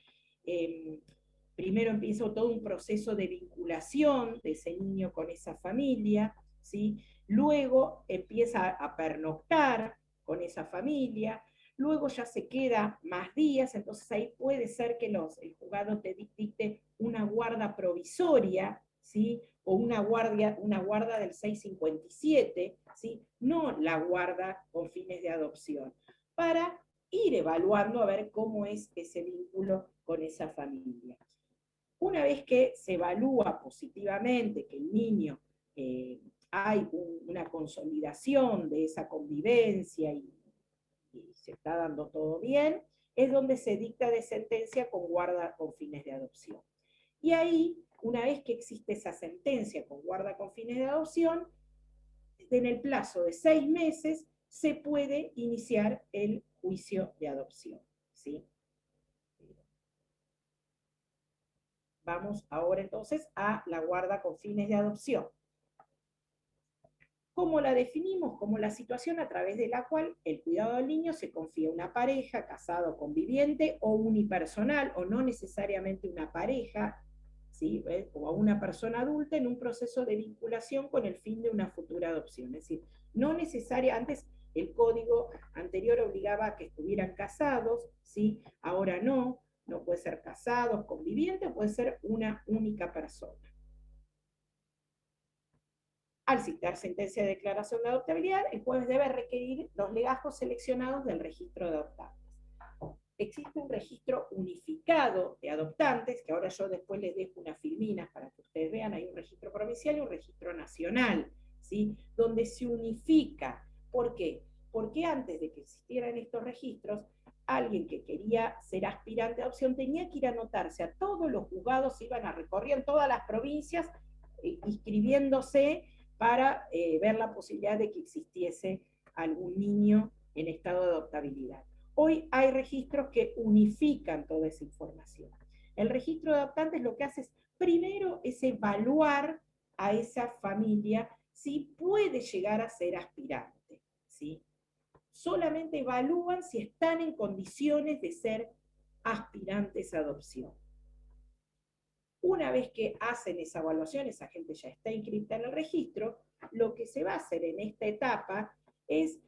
primero empieza todo un proceso de vinculación de ese niño con esa familia, ¿sí? Luego empieza a pernoctar con esa familia, luego ya se queda más días, entonces ahí puede ser que el juzgado te dicte una guarda provisoria, ¿sí? O una guarda del 657, ¿sí? No la guarda con fines de adopción, para ir evaluando a ver cómo es ese vínculo con esa familia. Una vez que se evalúa positivamente que el niño hay una consolidación de esa convivencia y se está dando todo bien, es donde se dicta de sentencia con guarda con fines de adopción. Y ahí, una vez que existe esa sentencia con guarda con fines de adopción, en el plazo de 6 meses se puede iniciar el juicio de adopción. ¿Sí? Vamos ahora entonces a la guarda con fines de adopción. ¿Cómo la definimos? Como la situación a través de la cual el cuidado del niño se confía a una pareja, casado, conviviente o unipersonal, o no necesariamente una pareja, ¿sí? O a una persona adulta en un proceso de vinculación con el fin de una futura adopción. Es decir, no necesaria, antes el código anterior obligaba a que estuvieran casados, ¿sí? Ahora no puede ser casados, convivientes, puede ser una única persona. Al citar sentencia de declaración de adoptabilidad, el juez debe requerir los legajos seleccionados del registro de adoptantes. Existe un registro unificado de adoptantes, que ahora yo después les dejo unas filminas para que ustedes vean, hay un registro provincial y un registro nacional, ¿sí? Donde se unifica. ¿Por qué? Porque antes de que existieran estos registros, alguien que quería ser aspirante a adopción tenía que ir a anotarse a todos los juzgados, iban a recorrer en todas las provincias, inscribiéndose para ver la posibilidad de que existiese algún niño en estado de adoptabilidad. Hoy hay registros que unifican toda esa información. El registro de adoptantes lo que hace es, primero, es evaluar a esa familia si puede llegar a ser aspirante, ¿sí? Solamente evalúan si están en condiciones de ser aspirantes a adopción. Una vez que hacen esa evaluación, esa gente ya está inscrita en el registro, lo que se va a hacer en esta etapa es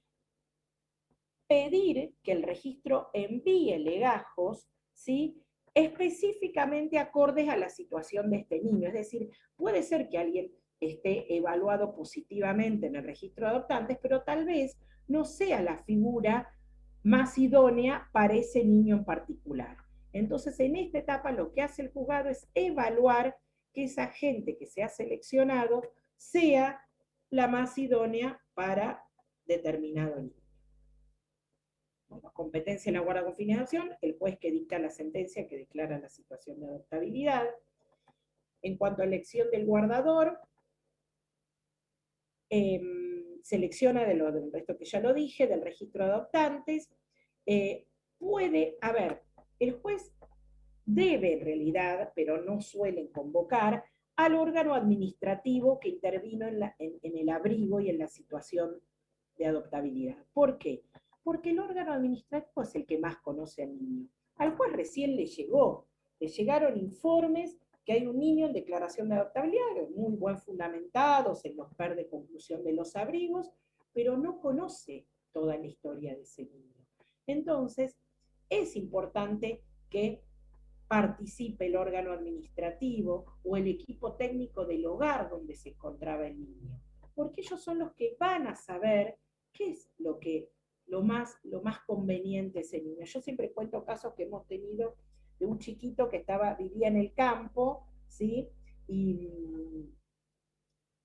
pedir que el registro envíe legajos, ¿sí?, específicamente acordes a la situación de este niño. Es decir, puede ser que alguien esté evaluado positivamente en el registro de adoptantes, pero tal vez no sea la figura más idónea para ese niño en particular. Entonces, en esta etapa lo que hace el juzgado es evaluar que esa gente que se ha seleccionado sea la más idónea para determinado niño. Bueno, competencia en la guarda con fines de adopción, el juez que dicta la sentencia que declara la situación de adoptabilidad. En cuanto a elección del guardador, selecciona del resto que ya lo dije, del registro de adoptantes. El juez debe en realidad, pero no suelen convocar, al órgano administrativo que intervino en el abrigo y en la situación de adoptabilidad. ¿Por qué? Porque el órgano administrativo es el que más conoce al niño. Al juez recién le llegaron informes que hay un niño en declaración de adoptabilidad, muy buen fundamentados en los PER de conclusión de los abrigos, pero no conoce toda la historia de ese niño. Entonces, es importante que participe el órgano administrativo o el equipo técnico del hogar donde se encontraba el niño, porque ellos son los que van a saber qué es lo más conveniente ese niño. Yo siempre cuento casos que hemos tenido de un chiquito que vivía en el campo, ¿sí? Y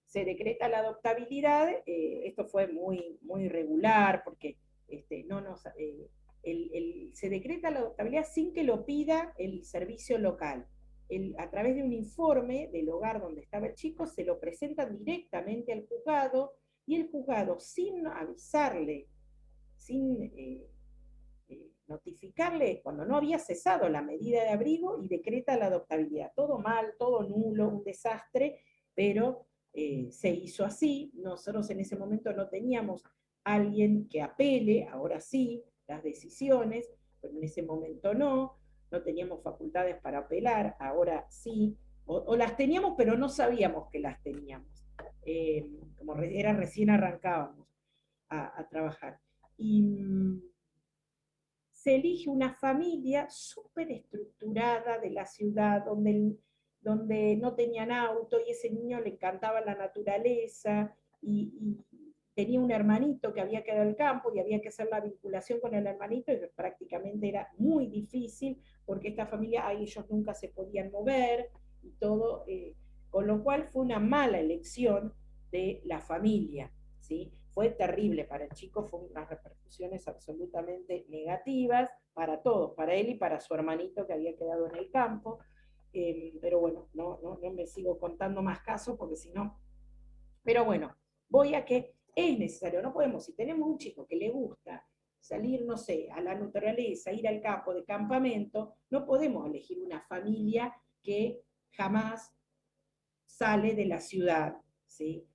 se decreta la adoptabilidad. Esto fue muy, muy irregular, porque se decreta la adoptabilidad sin que lo pida el servicio local. A través de un informe del hogar donde estaba el chico, se lo presentan directamente al juzgado, y el juzgado, sin avisarle, sin notificarle, cuando no había cesado la medida de abrigo, y decreta la adoptabilidad. Todo mal, todo nulo, un desastre, pero se hizo así. Nosotros en ese momento no teníamos alguien que apele, ahora sí, las decisiones, pero en ese momento no teníamos facultades para apelar, ahora sí, o las teníamos, pero no sabíamos que las teníamos, como recién arrancábamos a trabajar. Y se elige una familia súper estructurada de la ciudad, donde no tenían auto, y ese niño le encantaba la naturaleza, y tenía un hermanito que había quedado en el campo, y había que hacer la vinculación con el hermanito, y prácticamente era muy difícil, porque esta familia, ellos nunca se podían mover, y todo, con lo cual fue una mala elección de la familia, ¿sí? Fue terrible para el chico, fue unas repercusiones absolutamente negativas para todos, para él y para su hermanito que había quedado en el campo. Pero bueno, no me sigo contando más casos, porque si no... Pero bueno, voy a que es necesario, no podemos, si tenemos un chico que le gusta salir, no sé, a la naturaleza, ir al campo de campamento, no podemos elegir una familia que jamás sale de la ciudad, ¿sí?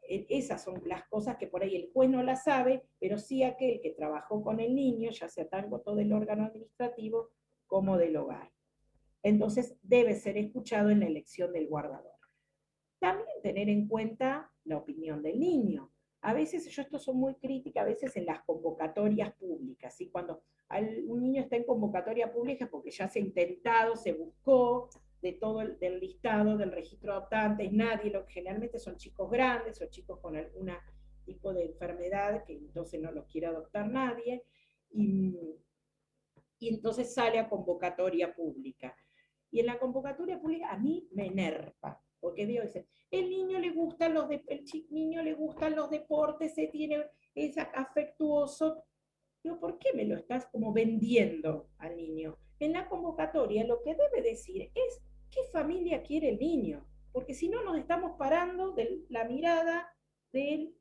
Esas son las cosas que por ahí el juez no las sabe, pero sí aquel que trabajó con el niño, ya sea tanto del órgano administrativo como del hogar. Entonces debe ser escuchado en la elección del guardador. También tener en cuenta la opinión del niño. A veces, yo esto soy muy crítica, a veces en las convocatorias públicas, ¿sí? Cuando un niño está en convocatoria pública porque ya se ha intentado, se buscó de todo del listado del registro de adoptantes, nadie, generalmente son chicos grandes o chicos con algún tipo de enfermedad que entonces no los quiere adoptar nadie, y entonces sale a convocatoria pública. Y en la convocatoria pública a mí me enerva, porque digo, el niño le gustan los deportes, es afectuoso. Digo, ¿por qué me lo estás como vendiendo al niño? En la convocatoria lo que debe decir es qué familia quiere el niño, porque si no nos estamos parando de la mirada del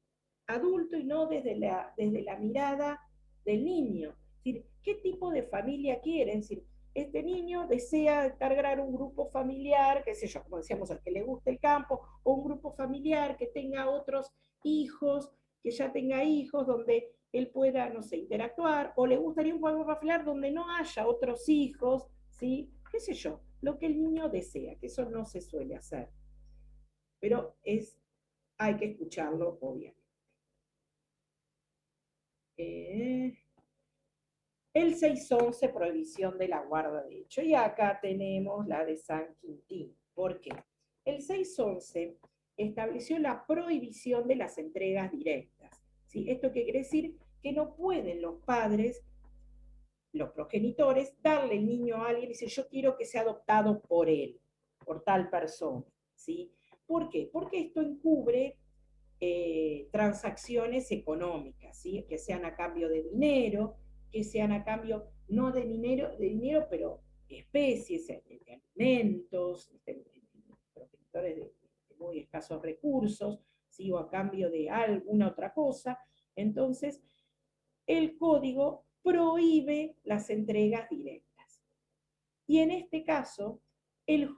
adulto y no desde la mirada del niño. Es decir, ¿qué tipo de familia quiere? Es decir, este niño desea integrar un grupo familiar, qué sé yo, como decíamos, al que le guste el campo, o un grupo familiar que tenga otros hijos, que ya tenga hijos, donde él pueda, no sé, interactuar, o le gustaría un grupo familiar donde no haya otros hijos, ¿sí? Qué sé yo, lo que el niño desea, que eso no se suele hacer. Pero hay que escucharlo, obviamente. El 611, prohibición de la guarda de hecho. Y acá tenemos la de San Quintín. ¿Por qué? El 611 estableció la prohibición de las entregas directas. ¿Sí? ¿Esto qué quiere decir? Que no pueden los padres, los progenitores, darle el niño a alguien y decir, yo quiero que sea adoptado por él, por tal persona. ¿Sí? ¿Por qué? Porque esto encubre transacciones económicas, ¿sí? Que sean a cambio de dinero, que sean a cambio no de dinero, pero especies, de alimentos, progenitores de muy escasos recursos, ¿sí? O a cambio de alguna otra cosa. Entonces, el código prohíbe las entregas directas. Y en este caso, el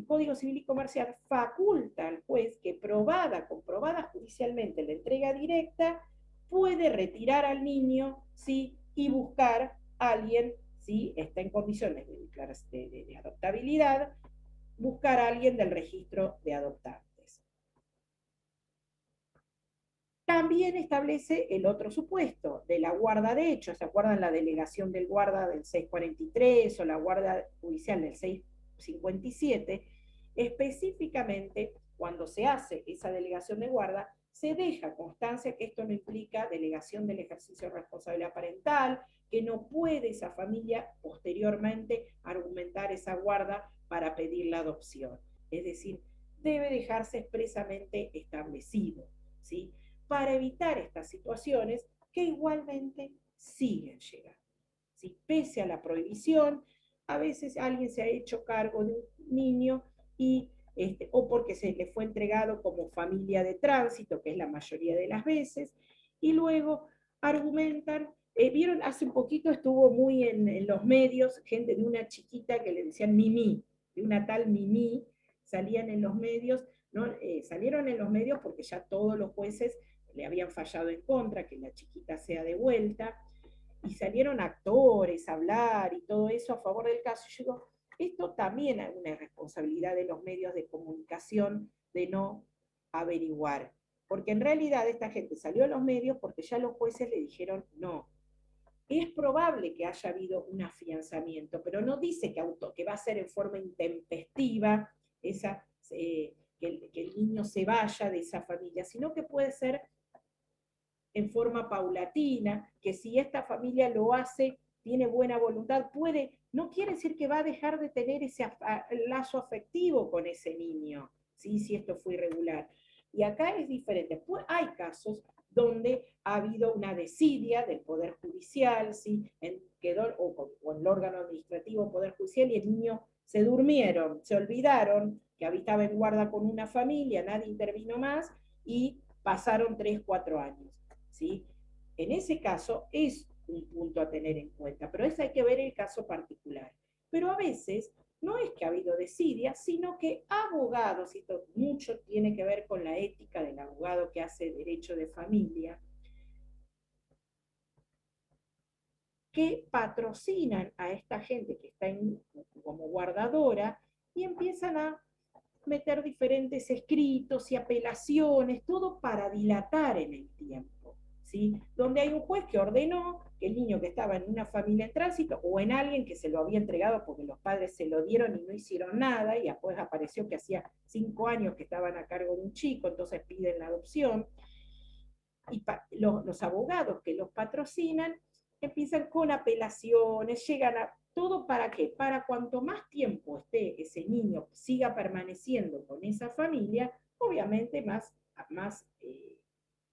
Código Civil y Comercial faculta al juez que comprobada judicialmente la entrega directa, puede retirar al niño, ¿sí? Y buscar a alguien, si está en condiciones de adoptabilidad, buscar a alguien del registro de adoptantes. También establece el otro supuesto, de la guarda de hecho. ¿Se acuerdan la delegación del guarda del 643 o la guarda judicial del 657? Específicamente, cuando se hace esa delegación de guarda, se deja constancia que esto no implica delegación del ejercicio de responsabilidad parental, que no puede esa familia posteriormente argumentar esa guarda para pedir la adopción. Es decir, debe dejarse expresamente establecido, ¿sí? Para evitar estas situaciones que igualmente siguen llegando. ¿Sí? Pese a la prohibición, a veces alguien se ha hecho cargo de un niño o porque se le fue entregado como familia de tránsito, que es la mayoría de las veces, y luego argumentan, vieron, hace un poquito estuvo muy en los medios, gente de una chiquita que le decían Mimi, de una tal Mimi, salían en los medios, ¿no? Salieron en los medios porque ya todos los jueces le habían fallado en contra, que la chiquita sea devuelta, y salieron actores a hablar y todo eso a favor del caso. Yo digo, esto también es una responsabilidad de los medios de comunicación de no averiguar, porque en realidad esta gente salió a los medios porque ya los jueces le dijeron no. Es probable que haya habido un afianzamiento, pero no dice que va a ser en forma intempestiva que el niño se vaya de esa familia, sino que puede ser en forma paulatina, que si esta familia lo hace, tiene buena voluntad, no quiere decir que va a dejar de tener ese lazo afectivo con ese niño, ¿sí? Si esto fue irregular. Y acá es diferente. Pues hay casos donde ha habido una desidia del Poder Judicial, ¿sí? o en el órgano administrativo Poder Judicial, y el niño se durmieron, se olvidaron que habitaba en guarda con una familia, nadie intervino más, y pasaron 3, 4 años. ¿Sí? En ese caso es un punto a tener en cuenta, pero eso hay que ver el caso particular. Pero a veces no es que ha habido desidia, sino que abogados, y esto mucho tiene que ver con la ética del abogado que hace derecho de familia, que patrocinan a esta gente que está como guardadora y empiezan a meter diferentes escritos y apelaciones, todo para dilatar en el tiempo, ¿sí? Donde hay un juez que ordenó que el niño que estaba en una familia en tránsito o en alguien que se lo había entregado porque los padres se lo dieron y no hicieron nada, y después apareció que hacía 5 años que estaban a cargo de un chico, entonces piden la adopción, y los abogados que los patrocinan empiezan con apelaciones, llegan a todo. ¿Para qué? Para cuanto más tiempo esté ese niño, siga permaneciendo con esa familia, obviamente más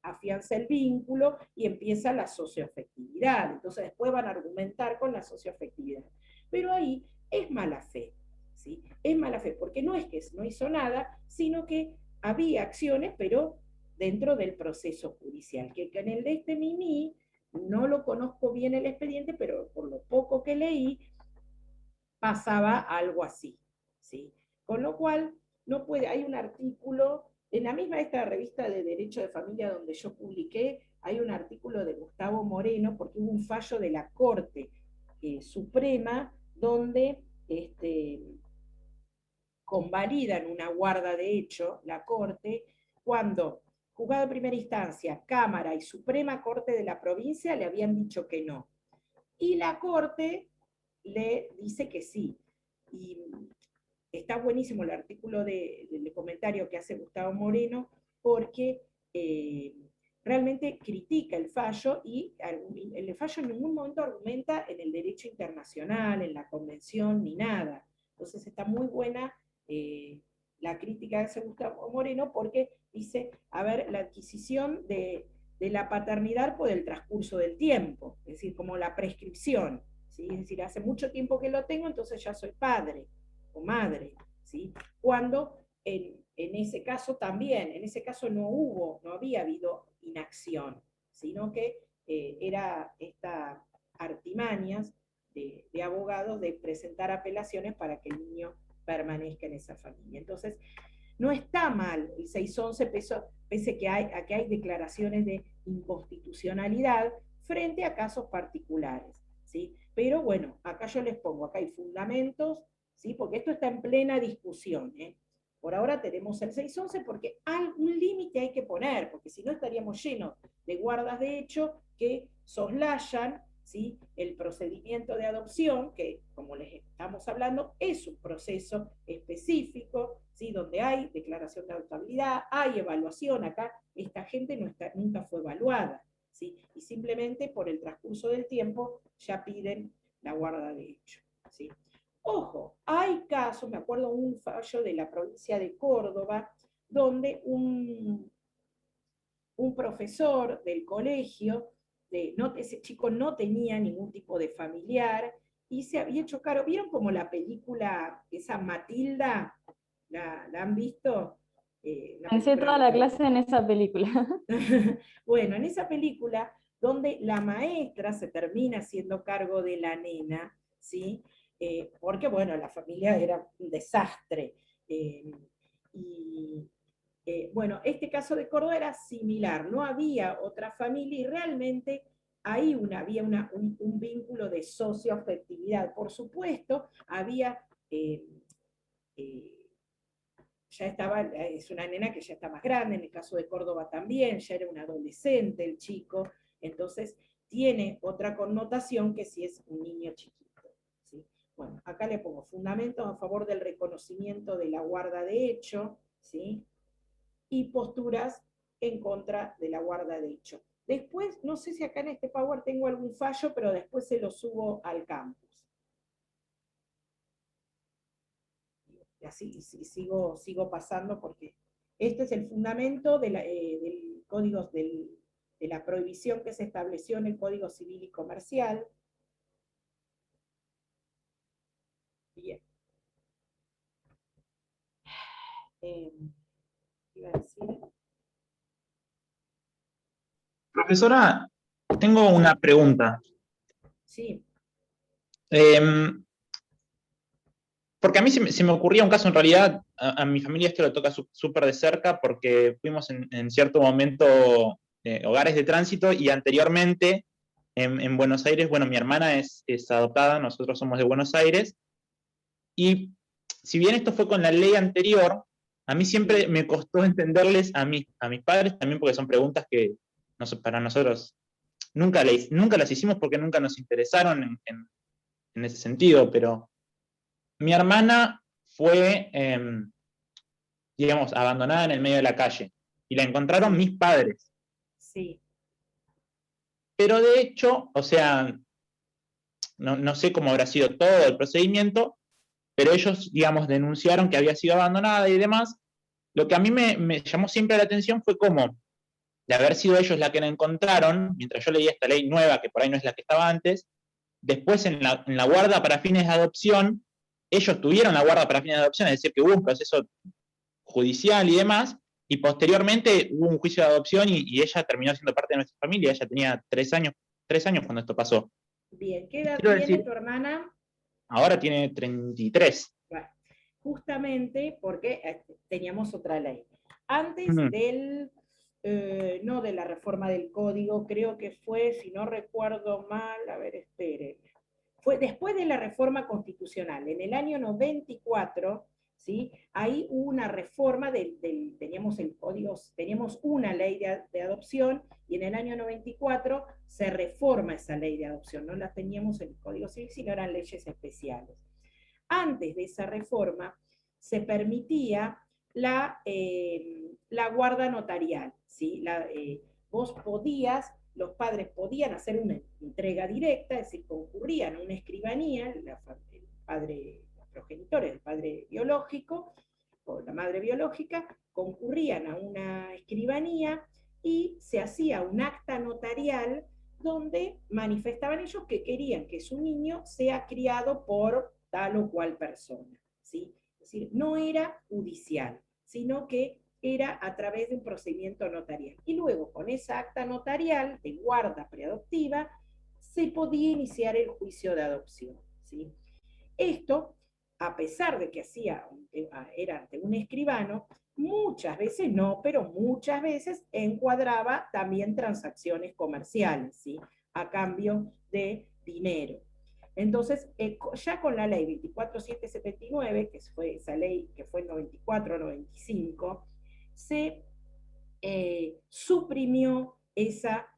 afianza el vínculo y empieza la socioafectividad. Entonces después van a argumentar con la socioafectividad. Pero ahí es mala fe, ¿sí? Es mala fe, porque no es que no hizo nada, sino que había acciones, pero dentro del proceso judicial, que en el de este Mimi, no lo conozco bien el expediente, pero por lo poco que leí, pasaba algo así, ¿sí? Con lo cual, no puede, hay un artículo, en la misma esta revista de Derecho de Familia donde yo publiqué, hay un artículo de Gustavo Moreno, porque hubo un fallo de la Corte Suprema, donde convalidan una guarda de hecho, la Corte, cuando Juzgado de Primera Instancia, Cámara y Suprema Corte de la provincia le habían dicho que no. Y la Corte le dice que sí. Y está buenísimo el artículo del comentario que hace Gustavo Moreno, porque realmente critica el fallo, y el fallo en ningún momento argumenta en el derecho internacional, en la convención, ni nada. Entonces está muy buena la crítica que hace Gustavo Moreno, porque dice, a ver, la adquisición de la paternidad por el transcurso del tiempo, es decir, como la prescripción, ¿sí? Es decir, hace mucho tiempo que lo tengo, entonces ya soy padre o madre, ¿sí? Cuando en ese caso también, en ese caso no había habido inacción, sino que era esta artimañas de abogados de presentar apelaciones para que el niño permanezca en esa familia. Entonces, no está mal el 611, pese a que hay declaraciones de inconstitucionalidad frente a casos particulares, ¿sí? Pero bueno, acá yo les pongo, acá hay fundamentos, ¿sí? Porque esto está en plena discusión, ¿eh? Por ahora tenemos el 611 porque algún límite hay que poner, porque si no estaríamos llenos de guardas de hecho que soslayan, ¿sí?, el procedimiento de adopción, que como les estamos hablando es un proceso específico, ¿sí?, donde hay declaración de adoptabilidad, hay evaluación. Acá esta gente nunca fue evaluada, ¿sí?, y simplemente por el transcurso del tiempo ya piden la guarda de hecho, ¿sí? Ojo, hay casos, me acuerdo un fallo de la provincia de Córdoba, donde un profesor del colegio, ese chico no tenía ningún tipo de familiar, y se había hecho cargo. ¿Vieron como la película, esa Matilda? ¿La han visto? Pensé toda la clase en esa película. Bueno, en esa película, donde la maestra se termina haciendo cargo de la nena, ¿sí? Porque, bueno, la familia era un desastre. Bueno, este caso de Córdoba era similar, no había otra familia y realmente ahí había un vínculo de socioafectividad. Por supuesto, había, ya estaba, es una nena que ya está más grande, en el caso de Córdoba también, ya era un adolescente el chico, entonces tiene otra connotación que si es un niño chiquito, ¿sí? Bueno, acá le pongo fundamentos a favor del reconocimiento de la guarda de hecho, ¿sí?, y posturas en contra de la guarda de hecho. Después, no sé si acá en este Power tengo algún fallo, pero después se lo subo al campus. Y así sigo pasando, porque este es el fundamento del código de la prohibición que se estableció en el Código Civil y Comercial. Bien. Iba a decir... Profesora, tengo una pregunta. Sí. porque a mí se me ocurría un caso, en realidad, a mi familia esto lo toca súper de cerca, porque fuimos en cierto momento hogares de tránsito, y anteriormente en Buenos Aires, bueno, mi hermana es adoptada, nosotros somos de Buenos Aires, y si bien esto fue con la ley anterior, a mí siempre me costó entenderles a mis padres, también porque son preguntas que para nosotros nunca las hicimos porque nunca nos interesaron en ese sentido, pero mi hermana fue, digamos, abandonada en el medio de la calle, y la encontraron mis padres. Sí. Pero de hecho, o sea, no sé cómo habrá sido todo el procedimiento, pero ellos, digamos, denunciaron que había sido abandonada y demás. Lo que a mí me llamó siempre la atención fue cómo, de haber sido ellos la que la encontraron, mientras yo leía esta ley nueva, que por ahí no es la que estaba antes, después en la guarda para fines de adopción, ellos tuvieron la guarda para fines de adopción, es decir, que hubo un proceso judicial y demás, y posteriormente hubo un juicio de adopción y ella terminó siendo parte de nuestra familia. Ella tenía 3 años cuando esto pasó. Bien, ¿qué edad Quiero tiene decir, tu hermana? ahora tiene 33. Bueno, justamente porque teníamos otra ley. Antes del, no de la reforma del código, creo que fue, si no recuerdo mal, a ver, esperen, fue después de la reforma constitucional, en el año 94, ¿sí? Ahí hubo una reforma teníamos el código, teníamos una ley de adopción, y en el año 94 se reforma esa ley de adopción. No la teníamos en el Código Civil, sino eran leyes especiales. Antes de esa reforma se permitía la guarda notarial, ¿sí? Los padres podían hacer una entrega directa, es decir, concurrían a una escribanía, los progenitores, el padre biológico o la madre biológica, concurrían a una escribanía y se hacía un acta notarial donde manifestaban ellos que querían que su niño sea criado por tal o cual persona, ¿sí? Es decir, no era judicial, sino que era a través de un procedimiento notarial. Y luego, con esa acta notarial de guarda preadoptiva, se podía iniciar el juicio de adopción, ¿sí? Esto, a pesar de que era ante un escribano, muchas veces no, pero muchas veces encuadraba también transacciones comerciales, ¿sí? A cambio de dinero. Entonces, ya con la ley 24779, que fue esa ley que fue en 94-95, se suprimió esa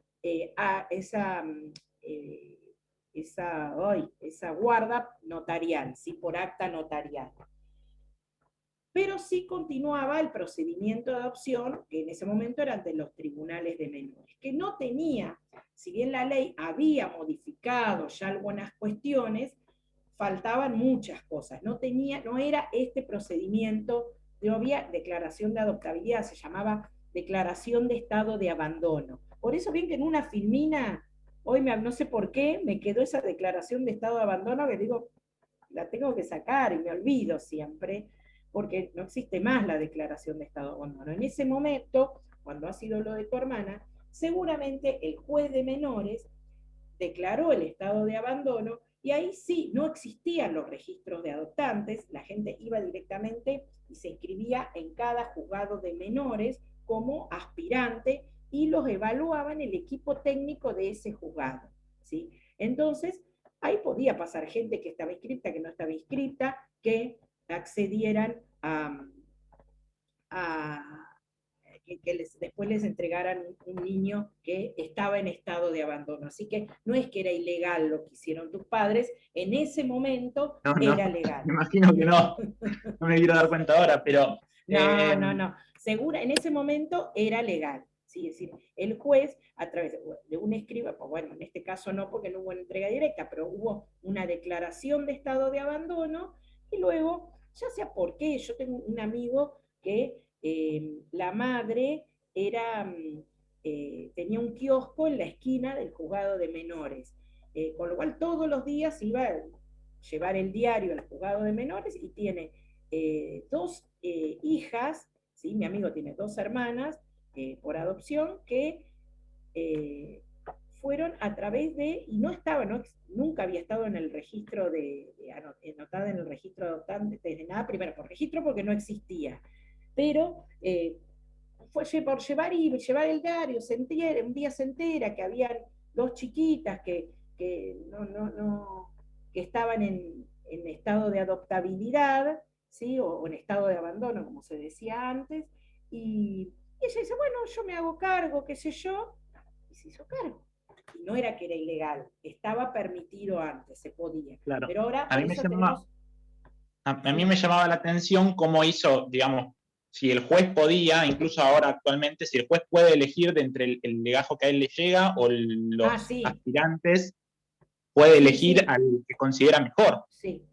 guarda notarial, ¿sí? Por acta notarial. Pero sí continuaba el procedimiento de adopción, que en ese momento era ante los tribunales de menores, que no tenía, si bien la ley había modificado ya algunas cuestiones, faltaban muchas cosas. No era este procedimiento, no había declaración de adoptabilidad, se llamaba declaración de estado de abandono. Por eso bien que en una filmina, hoy no sé por qué, me quedó esa declaración de estado de abandono, que digo, la tengo que sacar y me olvido siempre, porque no existe más la declaración de estado de abandono. En ese momento, cuando ha sido lo de tu hermana, seguramente el juez de menores declaró el estado de abandono, y ahí sí, no existían los registros de adoptantes, la gente iba directamente y se inscribía en cada juzgado de menores como aspirante, y los evaluaban el equipo técnico de ese juzgado, ¿sí? Entonces, ahí podía pasar gente que estaba inscripta, que no estaba inscripta, que accedieran que después les entregaran un niño que estaba en estado de abandono. Así que no es que era ilegal lo que hicieron tus padres, en ese momento era legal. Me imagino que no me quiero dar cuenta ahora, pero... No. Segura, en ese momento era legal. ¿Sí? Es decir, el juez, a través de un escriba, pues bueno, en este caso no, porque no hubo una entrega directa, pero hubo una declaración de estado de abandono, y luego, ya sea por qué, yo tengo un amigo que la madre tenía un kiosco en la esquina del juzgado de menores, con lo cual todos los días iba a llevar el diario al juzgado de menores, y tiene 2 hijas, ¿sí? Mi amigo tiene 2 hermanas por adopción, que fueron a través de, y no estaba, nunca había estado en el registro anotada en el registro de adoptantes de nada, primero por registro porque no existía, pero fue por llevar el diario, un día se entera que habían 2 chiquitas que estaban en estado de adoptabilidad, ¿sí? o en estado de abandono, como se decía antes, y ella dice, bueno, yo me hago cargo, qué sé yo, y se hizo cargo. Y no era que era ilegal, estaba permitido antes, se podía. Claro. Pero ahora, a mí me llamaba la atención cómo hizo, digamos, si el juez podía, incluso ahora actualmente, si el juez puede elegir de entre el legajo que a él le llega o los aspirantes, puede elegir al que considera mejor. Sí.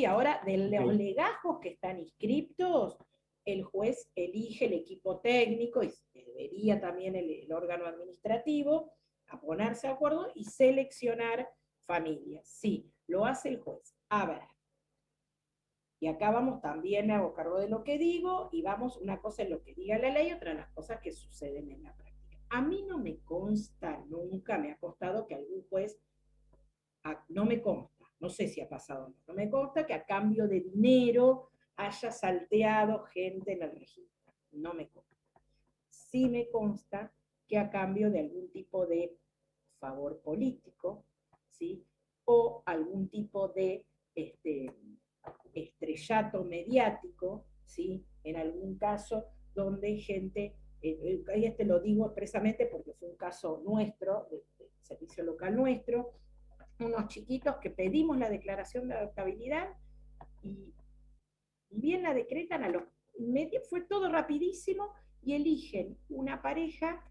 Ahora, de los legajos que están inscriptos, el juez elige el equipo técnico, y debería también el órgano administrativo, a ponerse de acuerdo y seleccionar familias. Sí, lo hace el juez. A ver. Y acá vamos también, me hago cargo de lo que digo, y vamos, una cosa es lo que diga la ley, otra las cosas que suceden en la práctica. A mí no me consta, nunca me ha costado que algún juez, no me consta, no sé si ha pasado o no, no me consta que a cambio de dinero haya salteado gente en el registro, no me consta. Sí me consta que a cambio de algún tipo de favor político, ¿sí? O algún tipo de estrellato mediático, ¿sí? En algún caso donde gente, lo digo expresamente porque fue un caso nuestro, del servicio local nuestro, unos chiquitos que pedimos la declaración de adoptabilidad y bien la decretan, a los medios fue todo rapidísimo y eligen una pareja,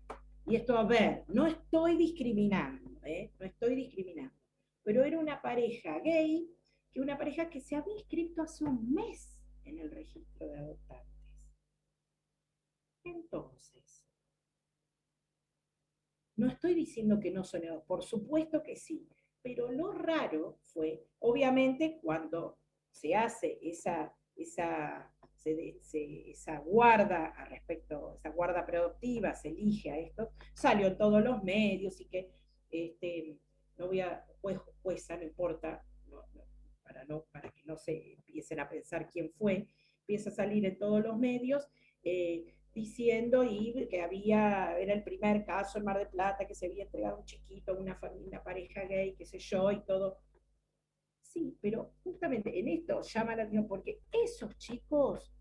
y esto, a ver, no estoy discriminando, pero era una pareja gay, una pareja que se había inscrito hace un mes en el registro de adoptantes. Entonces, no estoy diciendo que no son, por supuesto que sí, pero lo raro fue, obviamente, cuando se hace esa guarda esa guarda preadoptiva, se elige a esto, salió en todos los medios, y que no voy a, jueza, no importa, para que no se empiecen a pensar quién fue, empieza a salir en todos los medios, diciendo que era el primer caso en Mar del Plata, que se había entregado un chiquito a una pareja gay, qué sé yo, y todo. Sí, pero justamente en esto llama la atención, porque esos chicos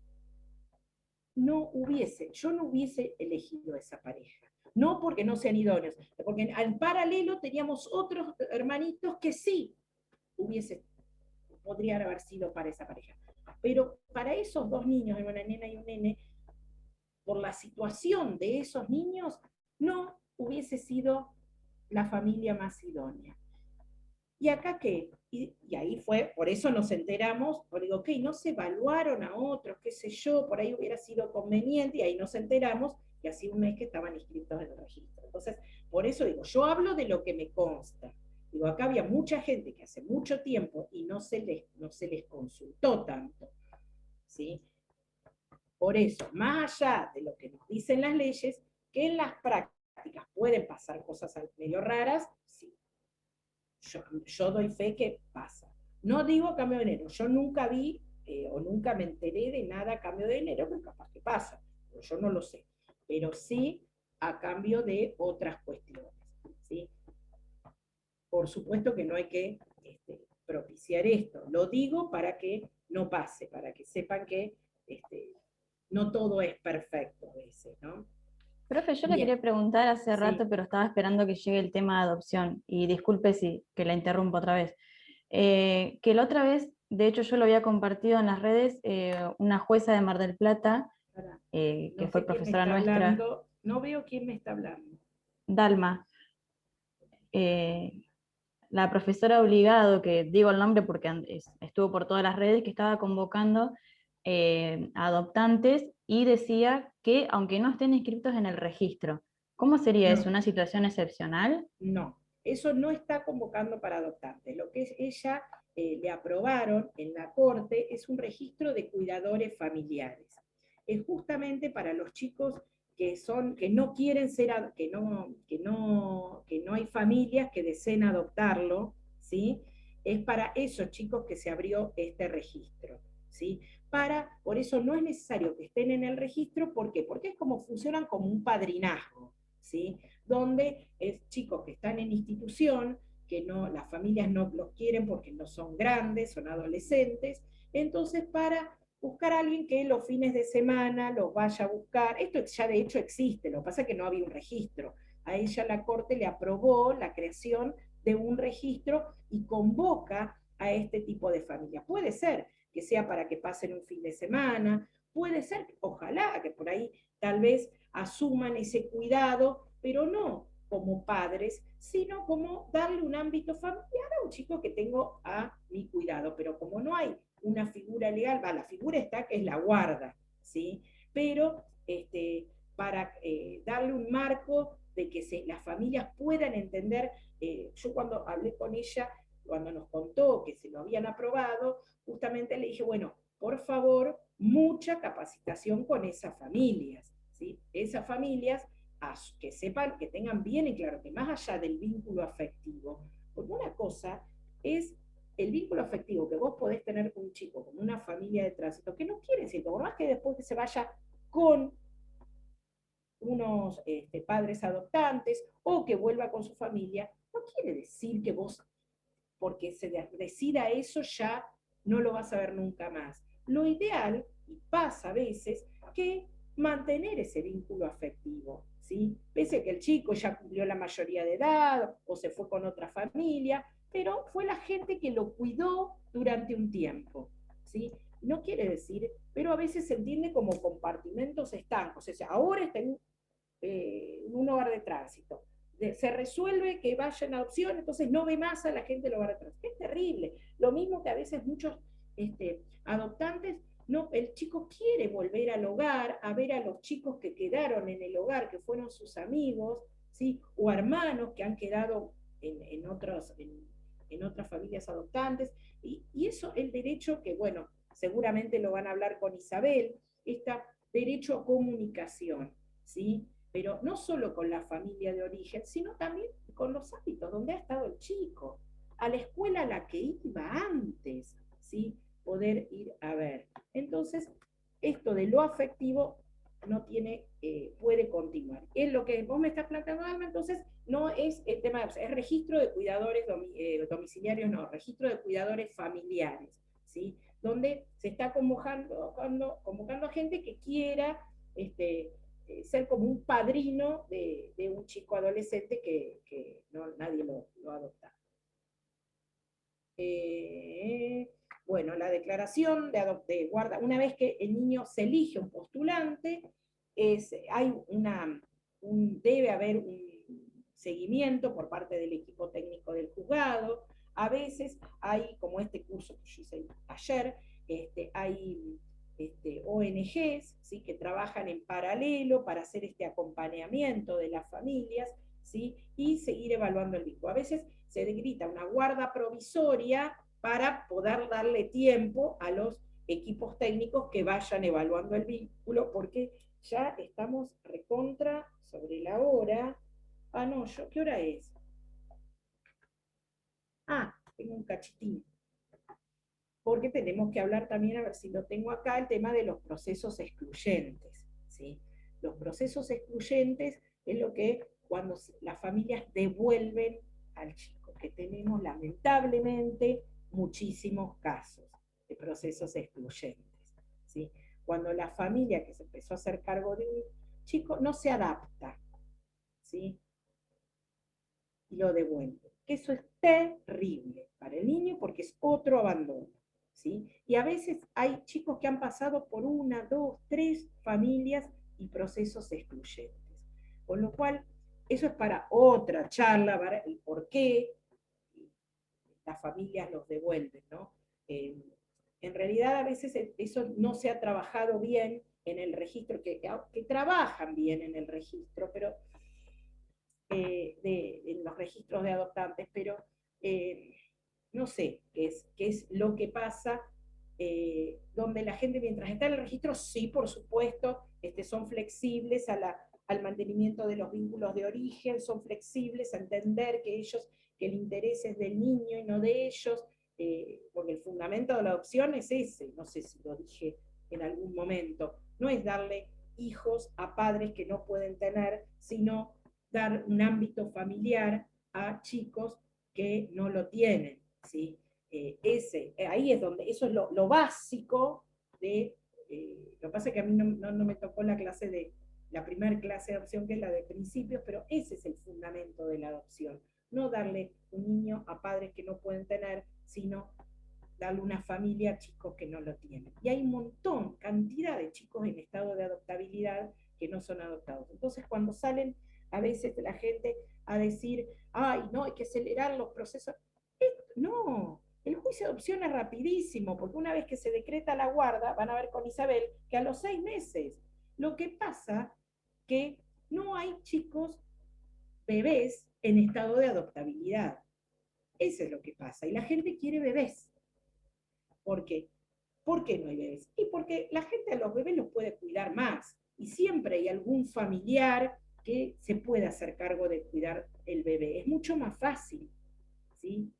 yo no hubiese elegido a esa pareja. No porque no sean idóneos, porque al paralelo teníamos otros hermanitos que sí podrían haber sido para esa pareja. Pero para esos 2 niños, una nena y un nene, por la situación de esos niños, no hubiese sido la familia más idónea. ¿Y acá qué? Y ahí fue, por eso nos enteramos, porque digo, ok, no se evaluaron a otros, qué sé yo, por ahí hubiera sido conveniente, y ahí nos enteramos que hacía un mes que estaban inscritos en el registro. Entonces, por eso digo, yo hablo de lo que me consta. Digo, acá había mucha gente que hace mucho tiempo y no se les consultó tanto, ¿sí? Por eso, más allá de lo que nos dicen las leyes, que en las prácticas pueden pasar cosas medio raras, sí. Yo doy fe que pasa. No digo cambio de dinero, yo nunca vi o nunca me enteré de nada a cambio de dinero, pero capaz que pasa, pero yo no lo sé. Pero sí a cambio de otras cuestiones, ¿sí? Por supuesto que no hay que propiciar esto. Lo digo para que no pase, para que sepan que no todo es perfecto a veces, ¿no? Profe, yo le quería preguntar hace rato, pero estaba esperando que llegue el tema de adopción, y disculpe que la interrumpo otra vez. Que la otra vez, de hecho yo lo había compartido en las redes, una jueza de Mar del Plata, que fue profesora nuestra. No veo quién me está hablando. Dalma. La profesora Obligado, que digo el nombre porque estuvo por todas las redes, que estaba convocando a adoptantes, y decía que aunque no estén inscritos en el registro, ¿cómo sería eso? ¿Una situación excepcional? No, eso no está convocando para adoptantes. Lo que ella le aprobaron en la Corte es un registro de cuidadores familiares. Es justamente para los chicos que no quieren ser, que no hay familias que deseen adoptarlo, ¿sí? Es para esos chicos que se abrió este registro, ¿sí? Por eso no es necesario que estén en el registro, ¿por qué? Porque es como funcionan como un padrinazgo, ¿sí? Donde es chicos que están en institución, que no, las familias no los quieren porque no son grandes, son adolescentes, entonces para buscar a alguien que los fines de semana los vaya a buscar, esto ya de hecho existe, lo que pasa es que no había un registro, a ella la Corte le aprobó la creación de un registro y convoca a este tipo de familia. Puede ser que sea para que pasen un fin de semana, puede ser, ojalá, que por ahí tal vez asuman ese cuidado, pero no como padres, sino como darle un ámbito familiar a un chico que tengo a mi cuidado. Pero como no hay una figura legal, la figura está que es la guarda, ¿sí? Pero para darle un marco de que las familias puedan entender, yo cuando hablé con ella, cuando nos contó que se lo habían aprobado, justamente le dije, bueno, por favor, mucha capacitación con esas familias, ¿sí? Esas familias que sepan, que tengan bien en claro que más allá del vínculo afectivo, porque una cosa es el vínculo afectivo que vos podés tener con un chico, con una familia de tránsito, que no quiere decir, por más que después que se vaya con unos padres adoptantes o que vuelva con su familia, no quiere decir que vos, porque se decida eso, ya no lo vas a ver nunca más. Lo ideal, y pasa a veces, que mantener ese vínculo afectivo, ¿sí? Pese a que el chico ya cumplió la mayoría de edad o se fue con otra familia, pero fue la gente que lo cuidó durante un tiempo, ¿sí? No quiere decir, pero a veces se entiende como compartimentos estancos, o sea, ahora está en un hogar de tránsito, se resuelve que vaya en adopción, entonces no ve más a la gente del hogar de tránsito. Es terrible. Lo mismo que a veces muchos adoptantes, no, el chico quiere volver al hogar, a ver a los chicos que quedaron en el hogar, que fueron sus amigos, ¿sí? O hermanos que han quedado en otras familias adoptantes. Y eso, el derecho que, bueno, seguramente lo van a hablar con Isabel, está derecho a comunicación, ¿sí? Pero no solo con la familia de origen, sino también con los hábitos, donde ha estado el chico, a la escuela a la que iba antes, ¿sí? Poder ir a ver. Entonces, esto de lo afectivo no tiene, puede continuar. Es lo que vos me estás planteando, Alma, entonces no es el tema, o sea, es registro de cuidadores domiciliarios, no, registro de cuidadores familiares, ¿sí? Donde se está convocando a gente que quiera ser como un padrino de un chico adolescente que no, nadie lo adopta. Bueno, la declaración de guarda, una vez que el niño se elige un postulante, debe haber un seguimiento por parte del equipo técnico del juzgado. A veces hay, como este curso que yo hice ayer, hay ONGs, ¿sí? Que trabajan en paralelo para hacer este acompañamiento de las familias, ¿sí? Y seguir evaluando el vínculo. A veces se grita una guarda provisoria para poder darle tiempo a los equipos técnicos que vayan evaluando el vínculo, porque ya estamos recontra sobre la hora. Ah, no, ¿qué hora es? Ah, tengo un cachitín. Porque tenemos que hablar también, a ver si lo tengo acá, el tema de los procesos excluyentes, ¿sí? Los procesos excluyentes es lo que cuando las familias devuelven al chico, que tenemos lamentablemente muchísimos casos de procesos excluyentes, ¿sí? Cuando la familia que se empezó a hacer cargo de un chico no se adapta, ¿sí? Y lo devuelve. Que eso es terrible para el niño porque es otro abandono, ¿sí? Y a veces hay chicos que han pasado por 1, 2, 3 familias y procesos excluyentes. Con lo cual, eso es para otra charla, para el por qué las familias los devuelven, ¿no? En realidad a veces eso no se ha trabajado bien en el registro, que trabajan bien en el registro, pero en los registros de adoptantes, pero no sé qué es lo que pasa, donde la gente mientras está en el registro, sí, por supuesto, son flexibles a al mantenimiento de los vínculos de origen, son flexibles a entender que el interés es del niño y no de ellos, porque el fundamento de la adopción es ese, no sé si lo dije en algún momento, no es darle hijos a padres que no pueden tener, sino dar un ámbito familiar a chicos que no lo tienen, ¿sí? Ahí es donde, eso es lo básico de, lo que pasa es que a mí no me tocó la clase de, la primera clase de adopción, que es la de principios, pero ese es el fundamento de la adopción, no darle un niño a padres que no pueden tener, sino darle una familia a chicos que no lo tienen. Y hay un montón, cantidad de chicos en estado de adoptabilidad que no son adoptados. Entonces, cuando salen a veces la gente a decir, ay, no, hay que acelerar los procesos, no, el juicio de adopción es rapidísimo, porque una vez que se decreta la guarda, van a ver con Isabel que a los 6 meses. Lo que pasa que no hay chicos, bebés, en estado de adoptabilidad. Eso es lo que pasa. Y la gente quiere bebés. ¿Por qué? ¿Por qué no hay bebés? Y porque la gente a los bebés los puede cuidar más. Y siempre hay algún familiar que se pueda hacer cargo de cuidar el bebé. Es mucho más fácil, ¿sí?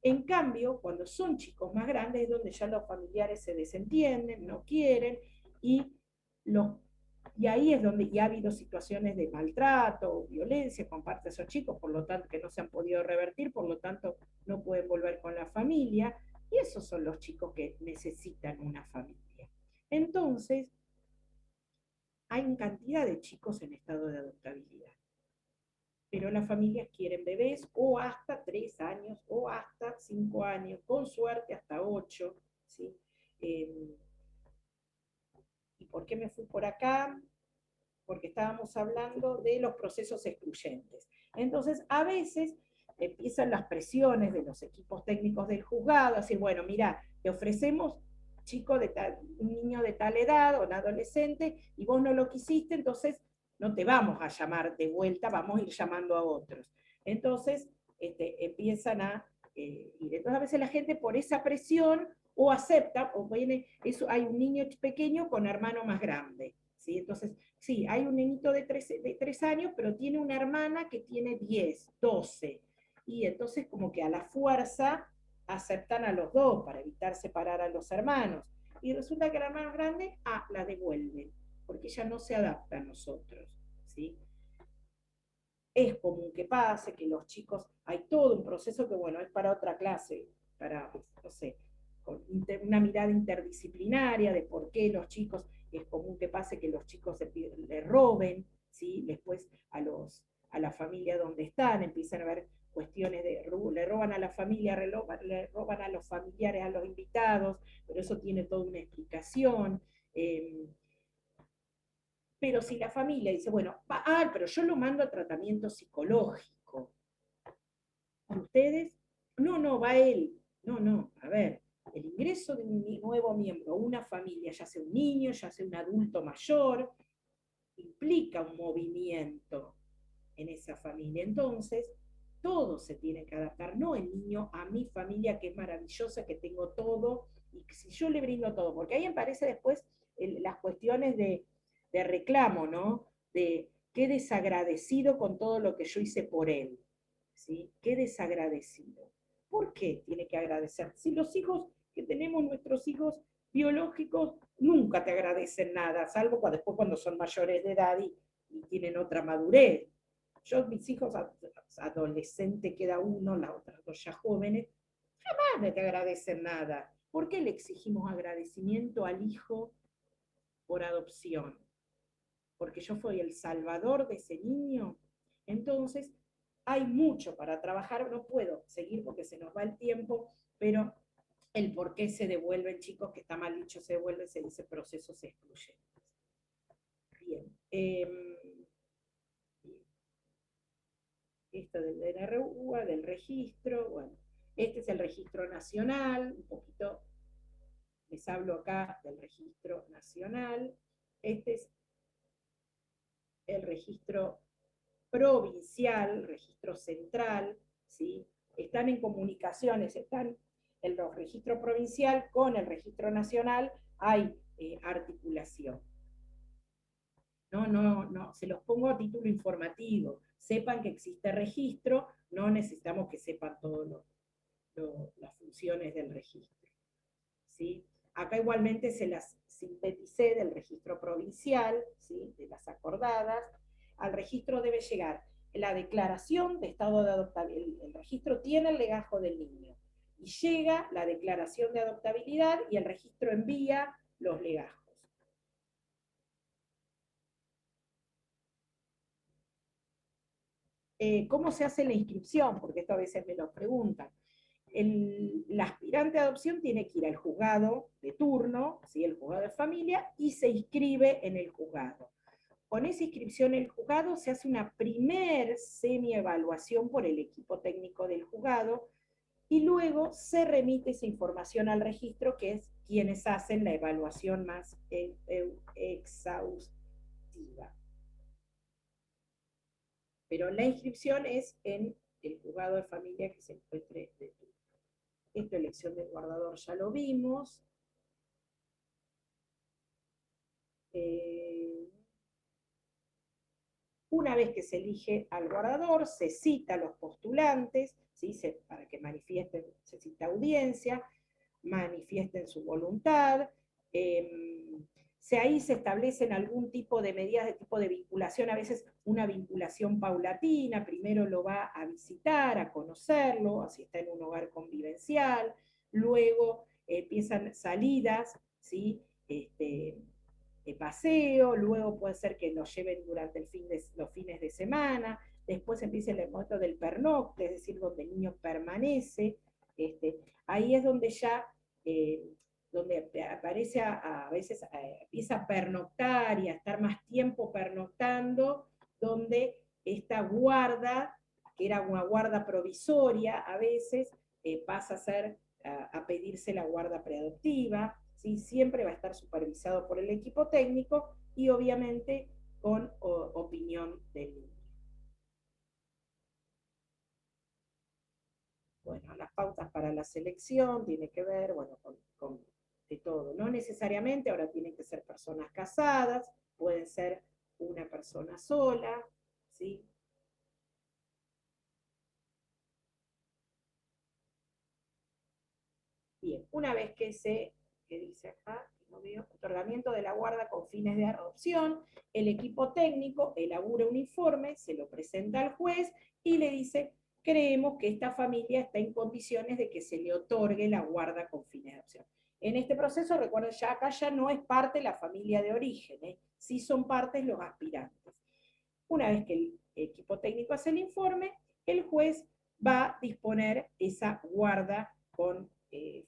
En cambio, cuando son chicos más grandes es donde ya los familiares se desentienden, no quieren, y ahí es donde ya ha habido situaciones de maltrato o violencia con parte de esos chicos, por lo tanto que no se han podido revertir, por lo tanto no pueden volver con la familia, y esos son los chicos que necesitan una familia. Entonces, hay una cantidad de chicos en estado de adoptabilidad, pero las familias quieren bebés o hasta 3 años o hasta 5 años, con suerte hasta 8, ¿sí? ¿Y por qué me fui por acá? Porque estábamos hablando de los procesos excluyentes. Entonces, a veces empiezan las presiones de los equipos técnicos del juzgado, a decir, bueno, mira, te ofrecemos un niño de tal edad o un adolescente, y vos no lo quisiste, entonces no te vamos a llamar de vuelta, vamos a ir llamando a otros. Entonces, empiezan a ir. Entonces, a veces la gente por esa presión o acepta, o viene, hay un niño pequeño con hermano más grande, ¿sí? Entonces, sí, hay un niñito de 3 años, pero tiene una hermana que tiene 10, 12. Y entonces como que a la fuerza aceptan a los dos para evitar separar a los hermanos. Y resulta que la hermana grande, la devuelven, porque ella no se adapta a nosotros, ¿sí? Es común que pase, que los chicos, hay todo un proceso que, bueno, es para otra clase, para, no sé, con una mirada interdisciplinaria de por qué los chicos, es común que pase que los chicos le roben, ¿sí? Después a la familia donde están, empiezan a haber cuestiones le roban a la familia, le roban a los familiares, a los invitados, pero eso tiene toda una explicación. Pero si la familia dice, bueno, pero yo lo mando a tratamiento psicológico, ¿y ustedes? No, va él. No, a ver, el ingreso de un nuevo miembro a una familia, ya sea un niño, ya sea un adulto mayor, implica un movimiento en esa familia. Entonces, todos se tienen que adaptar, no el niño a mi familia, que es maravillosa, que tengo todo, y que si yo le brindo todo, porque ahí aparece después las cuestiones de reclamo, ¿no? De qué desagradecido con todo lo que yo hice por él, ¿sí? Qué desagradecido. ¿Por qué tiene que agradecer? Si los hijos que tenemos, nuestros hijos biológicos, nunca te agradecen nada, salvo después cuando son mayores de edad y tienen otra madurez. Yo, mis hijos adolescentes, queda uno, las otras dos ya jóvenes, jamás me te agradecen nada. ¿Por qué le exigimos agradecimiento al hijo por adopción? Porque yo fui el salvador de ese niño. Entonces, hay mucho para trabajar, no puedo seguir porque se nos va el tiempo, pero el por qué se devuelven, chicos, que está mal dicho, se devuelven, se dice procesos excluyentes. Bien. Esto del DNRUA, del registro, bueno, este es el registro nacional, un poquito les hablo acá del registro nacional, este es el registro provincial, registro central, ¿sí? Están en comunicaciones, están el registro provincial con el registro nacional, hay articulación. No, se los pongo a título informativo. Sepan que existe registro, no necesitamos que sepan todas las funciones del registro. ¿Sí? Acá igualmente se las sinteticé del registro provincial, ¿sí? De las acordadas. Al registro debe llegar la declaración de estado de adoptabilidad. El registro tiene el legajo del niño. Y llega la declaración de adoptabilidad y el registro envía los legajos. ¿Cómo se hace la inscripción? Porque esto a veces me lo preguntan. El aspirante a adopción tiene que ir al juzgado de turno, ¿sí? El juzgado de familia, y se inscribe en el juzgado. Con esa inscripción en el juzgado se hace una primer semi-evaluación por el equipo técnico del juzgado, y luego se remite esa información al registro, que es quienes hacen la evaluación más exhaustiva. Pero la inscripción es en el juzgado de familia que se encuentre de turno. Esta elección del guardador ya lo vimos. Una vez que se elige al guardador, se cita a los postulantes, ¿sí? Para que manifiesten, se cita audiencia, manifiesten su voluntad. Ahí se establecen algún tipo de medidas de tipo de vinculación, a veces una vinculación paulatina, primero lo va a visitar, a conocerlo, así está en un hogar convivencial, luego empiezan salidas, ¿sí? De paseo, luego puede ser que los lleven durante los fines de semana, después empieza el momento del pernocte, es decir, donde el niño permanece, ahí es donde ya donde aparece a veces empieza a pernoctar y a estar más tiempo pernoctando, donde esta guarda, que era una guarda provisoria a veces, pasa a pedirse la guarda preadoptiva, ¿sí? Siempre va a estar supervisado por el equipo técnico y obviamente con opinión del niño. Bueno, las pautas para la selección tiene que ver, bueno, con de todo. No necesariamente ahora tienen que ser personas casadas, pueden ser una persona sola, ¿sí? Bien, una vez que ¿qué dice acá? No veo, otorgamiento de la guarda con fines de adopción, el equipo técnico elabora un informe, se lo presenta al juez y le dice, creemos que esta familia está en condiciones de que se le otorgue la guarda con fines de adopción. En este proceso, recuerden, ya acá ya no es parte la familia de origen, sí son partes los aspirantes. Una vez que el equipo técnico hace el informe, el juez va a disponer esa guarda con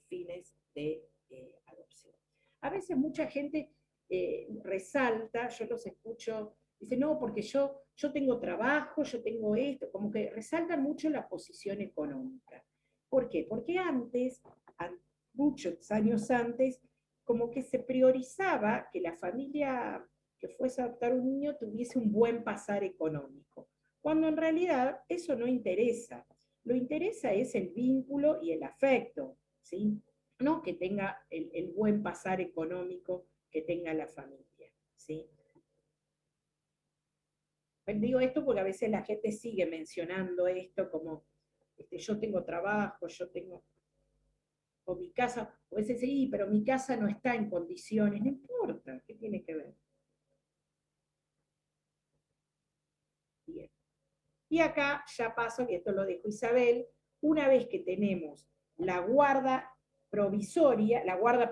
fines de adopción. A veces mucha gente resalta, yo los escucho, dice, no, porque yo tengo trabajo, yo tengo esto, como que resaltan mucho la posición económica. ¿Por qué? Porque antes, muchos años antes, como que se priorizaba que la familia que fuese a adoptar un niño tuviese un buen pasar económico, cuando en realidad eso no interesa. Lo interesa es el vínculo y el afecto, ¿sí? No que tenga el buen pasar económico que tenga la familia, ¿sí? Digo esto porque a veces la gente sigue mencionando esto como, yo tengo trabajo, yo tengo, o mi casa, o veces sí, pero mi casa no está en condiciones, no importa, ¿qué tiene que ver? Bien. Y acá ya paso, y esto lo dijo Isabel, una vez que tenemos la guarda provisoria, la guarda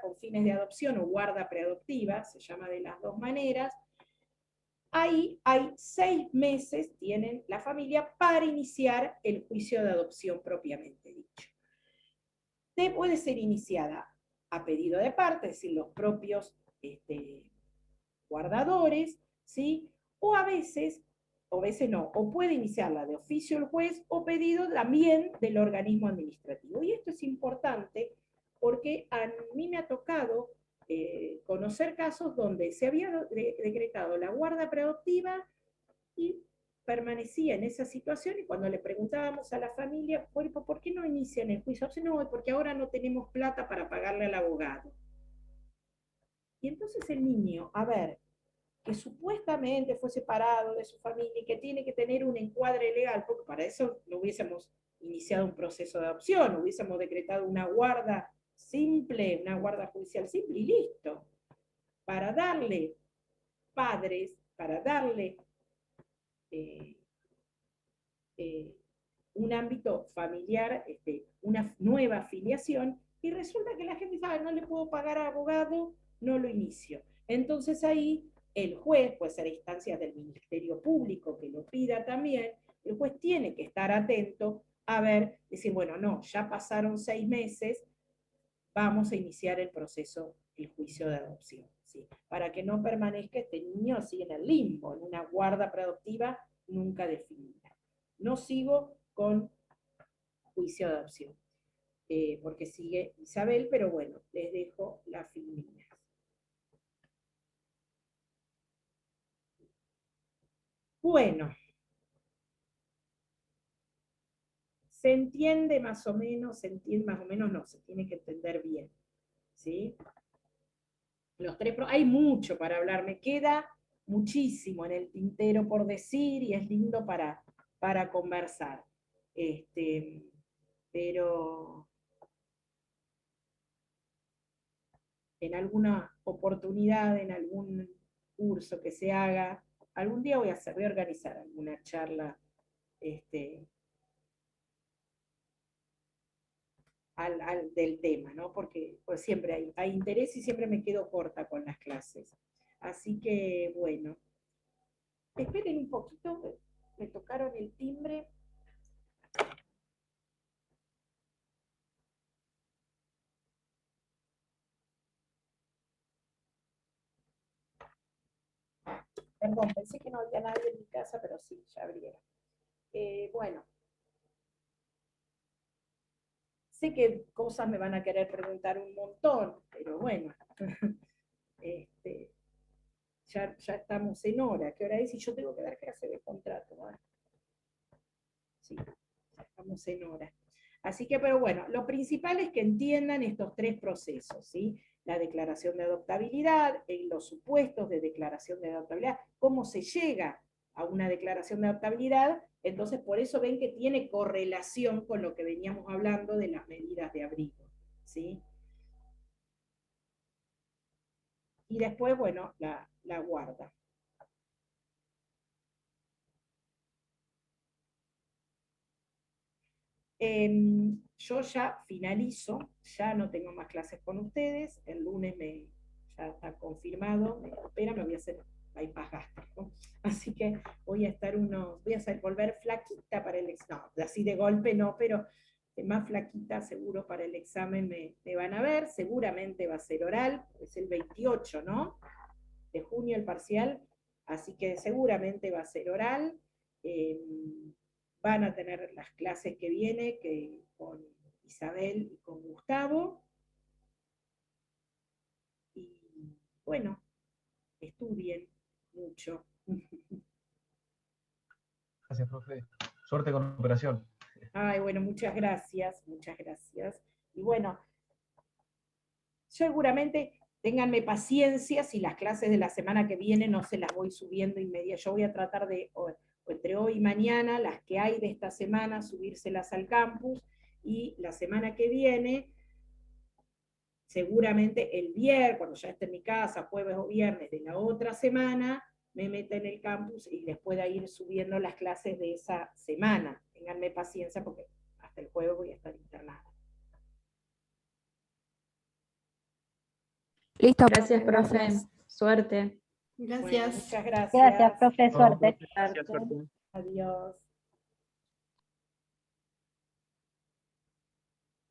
con fines de adopción o guarda preadoptiva, se llama de las dos maneras, ahí hay 6 meses, tienen la familia, para iniciar el juicio de adopción propiamente dicho. Puede ser iniciada a pedido de parte, es decir, los propios guardadores, ¿sí? O a veces no, o puede iniciarla de oficio el juez o pedido también del organismo administrativo. Y esto es importante porque a mí me ha tocado conocer casos donde se había decretado la guarda preadoptiva y permanecía en esa situación, y cuando le preguntábamos a la familia, ¿por qué no inician el juicio? No, porque ahora no tenemos plata para pagarle al abogado. Y entonces el niño, a ver, que supuestamente fue separado de su familia y que tiene que tener un encuadre legal, porque para eso no hubiésemos iniciado un proceso de adopción, hubiésemos decretado una guarda simple, una guarda judicial simple y listo. Para darle padres, para darle un ámbito familiar, una nueva afiliación, y resulta que la gente sabe, no le puedo pagar a abogado, no lo inicio. Entonces ahí el juez, puede ser a instancias del Ministerio Público que lo pida también, el juez tiene que estar atento a ver, decir, bueno, no, ya pasaron 6 meses, vamos a iniciar el proceso, el juicio de adopción, ¿sí? Para que no permanezca este niño así en el limbo, en una guarda preadoptiva nunca definida. No sigo con juicio de adopción, porque sigue Isabel, pero bueno, les dejo las filminas. Bueno, ¿se entiende más o menos? ¿Se entiende más o menos? No, se tiene que entender bien, ¿sí? Los tres, hay mucho para hablar, me queda muchísimo en el tintero por decir y es lindo para conversar. Pero en alguna oportunidad, en algún curso que se haga, algún día voy a organizar alguna charla del tema, ¿no? Porque pues siempre hay interés y siempre me quedo corta con las clases. Así que, bueno, esperen un poquito, me tocaron el timbre. Perdón, pensé que no había nadie en mi casa, pero sí, ya abrieron. Bueno, sé que cosas me van a querer preguntar un montón, pero bueno, ya estamos en hora. ¿Qué hora es? Y yo tengo que dar clase de contrato, ¿no? Sí, ya estamos en hora. Así que, pero bueno, lo principal es que entiendan estos tres procesos, ¿sí? La declaración de adoptabilidad, los supuestos de declaración de adoptabilidad, cómo se llega a una declaración de adoptabilidad, entonces por eso ven que tiene correlación con lo que veníamos hablando de las medidas de abrigo, ¿sí? Y después, bueno, la guarda. Yo ya finalizo, ya no tengo más clases con ustedes, el lunes ya está confirmado, me voy a hacer bypass gástrico, así que voy a volver flaquita para el examen, no, así de golpe no, pero más flaquita seguro para el examen me van a ver, seguramente va a ser oral, es el 28, ¿no? De junio el parcial, así que seguramente va a ser oral. Van a tener las clases que viene con Isabel y con Gustavo. Y bueno, estudien mucho. Gracias, profe. Suerte con la operación. Ay, bueno, muchas gracias, muchas gracias. Y bueno, seguramente ténganme paciencia si las clases de la semana que viene no se las voy subiendo inmediatamente. Yo voy a tratar de, o entre hoy y mañana, las que hay de esta semana, subírselas al campus, y la semana que viene, seguramente el viernes, cuando ya esté en mi casa, jueves o viernes de la otra semana, me meta en el campus y les pueda ir subiendo las clases de esa semana. Ténganme paciencia porque hasta el jueves voy a estar internada. Listo. Gracias, profe. Suerte. Gracias. Bueno, muchas gracias. Gracias, profe, suerte. Gracias, suerte. Adiós.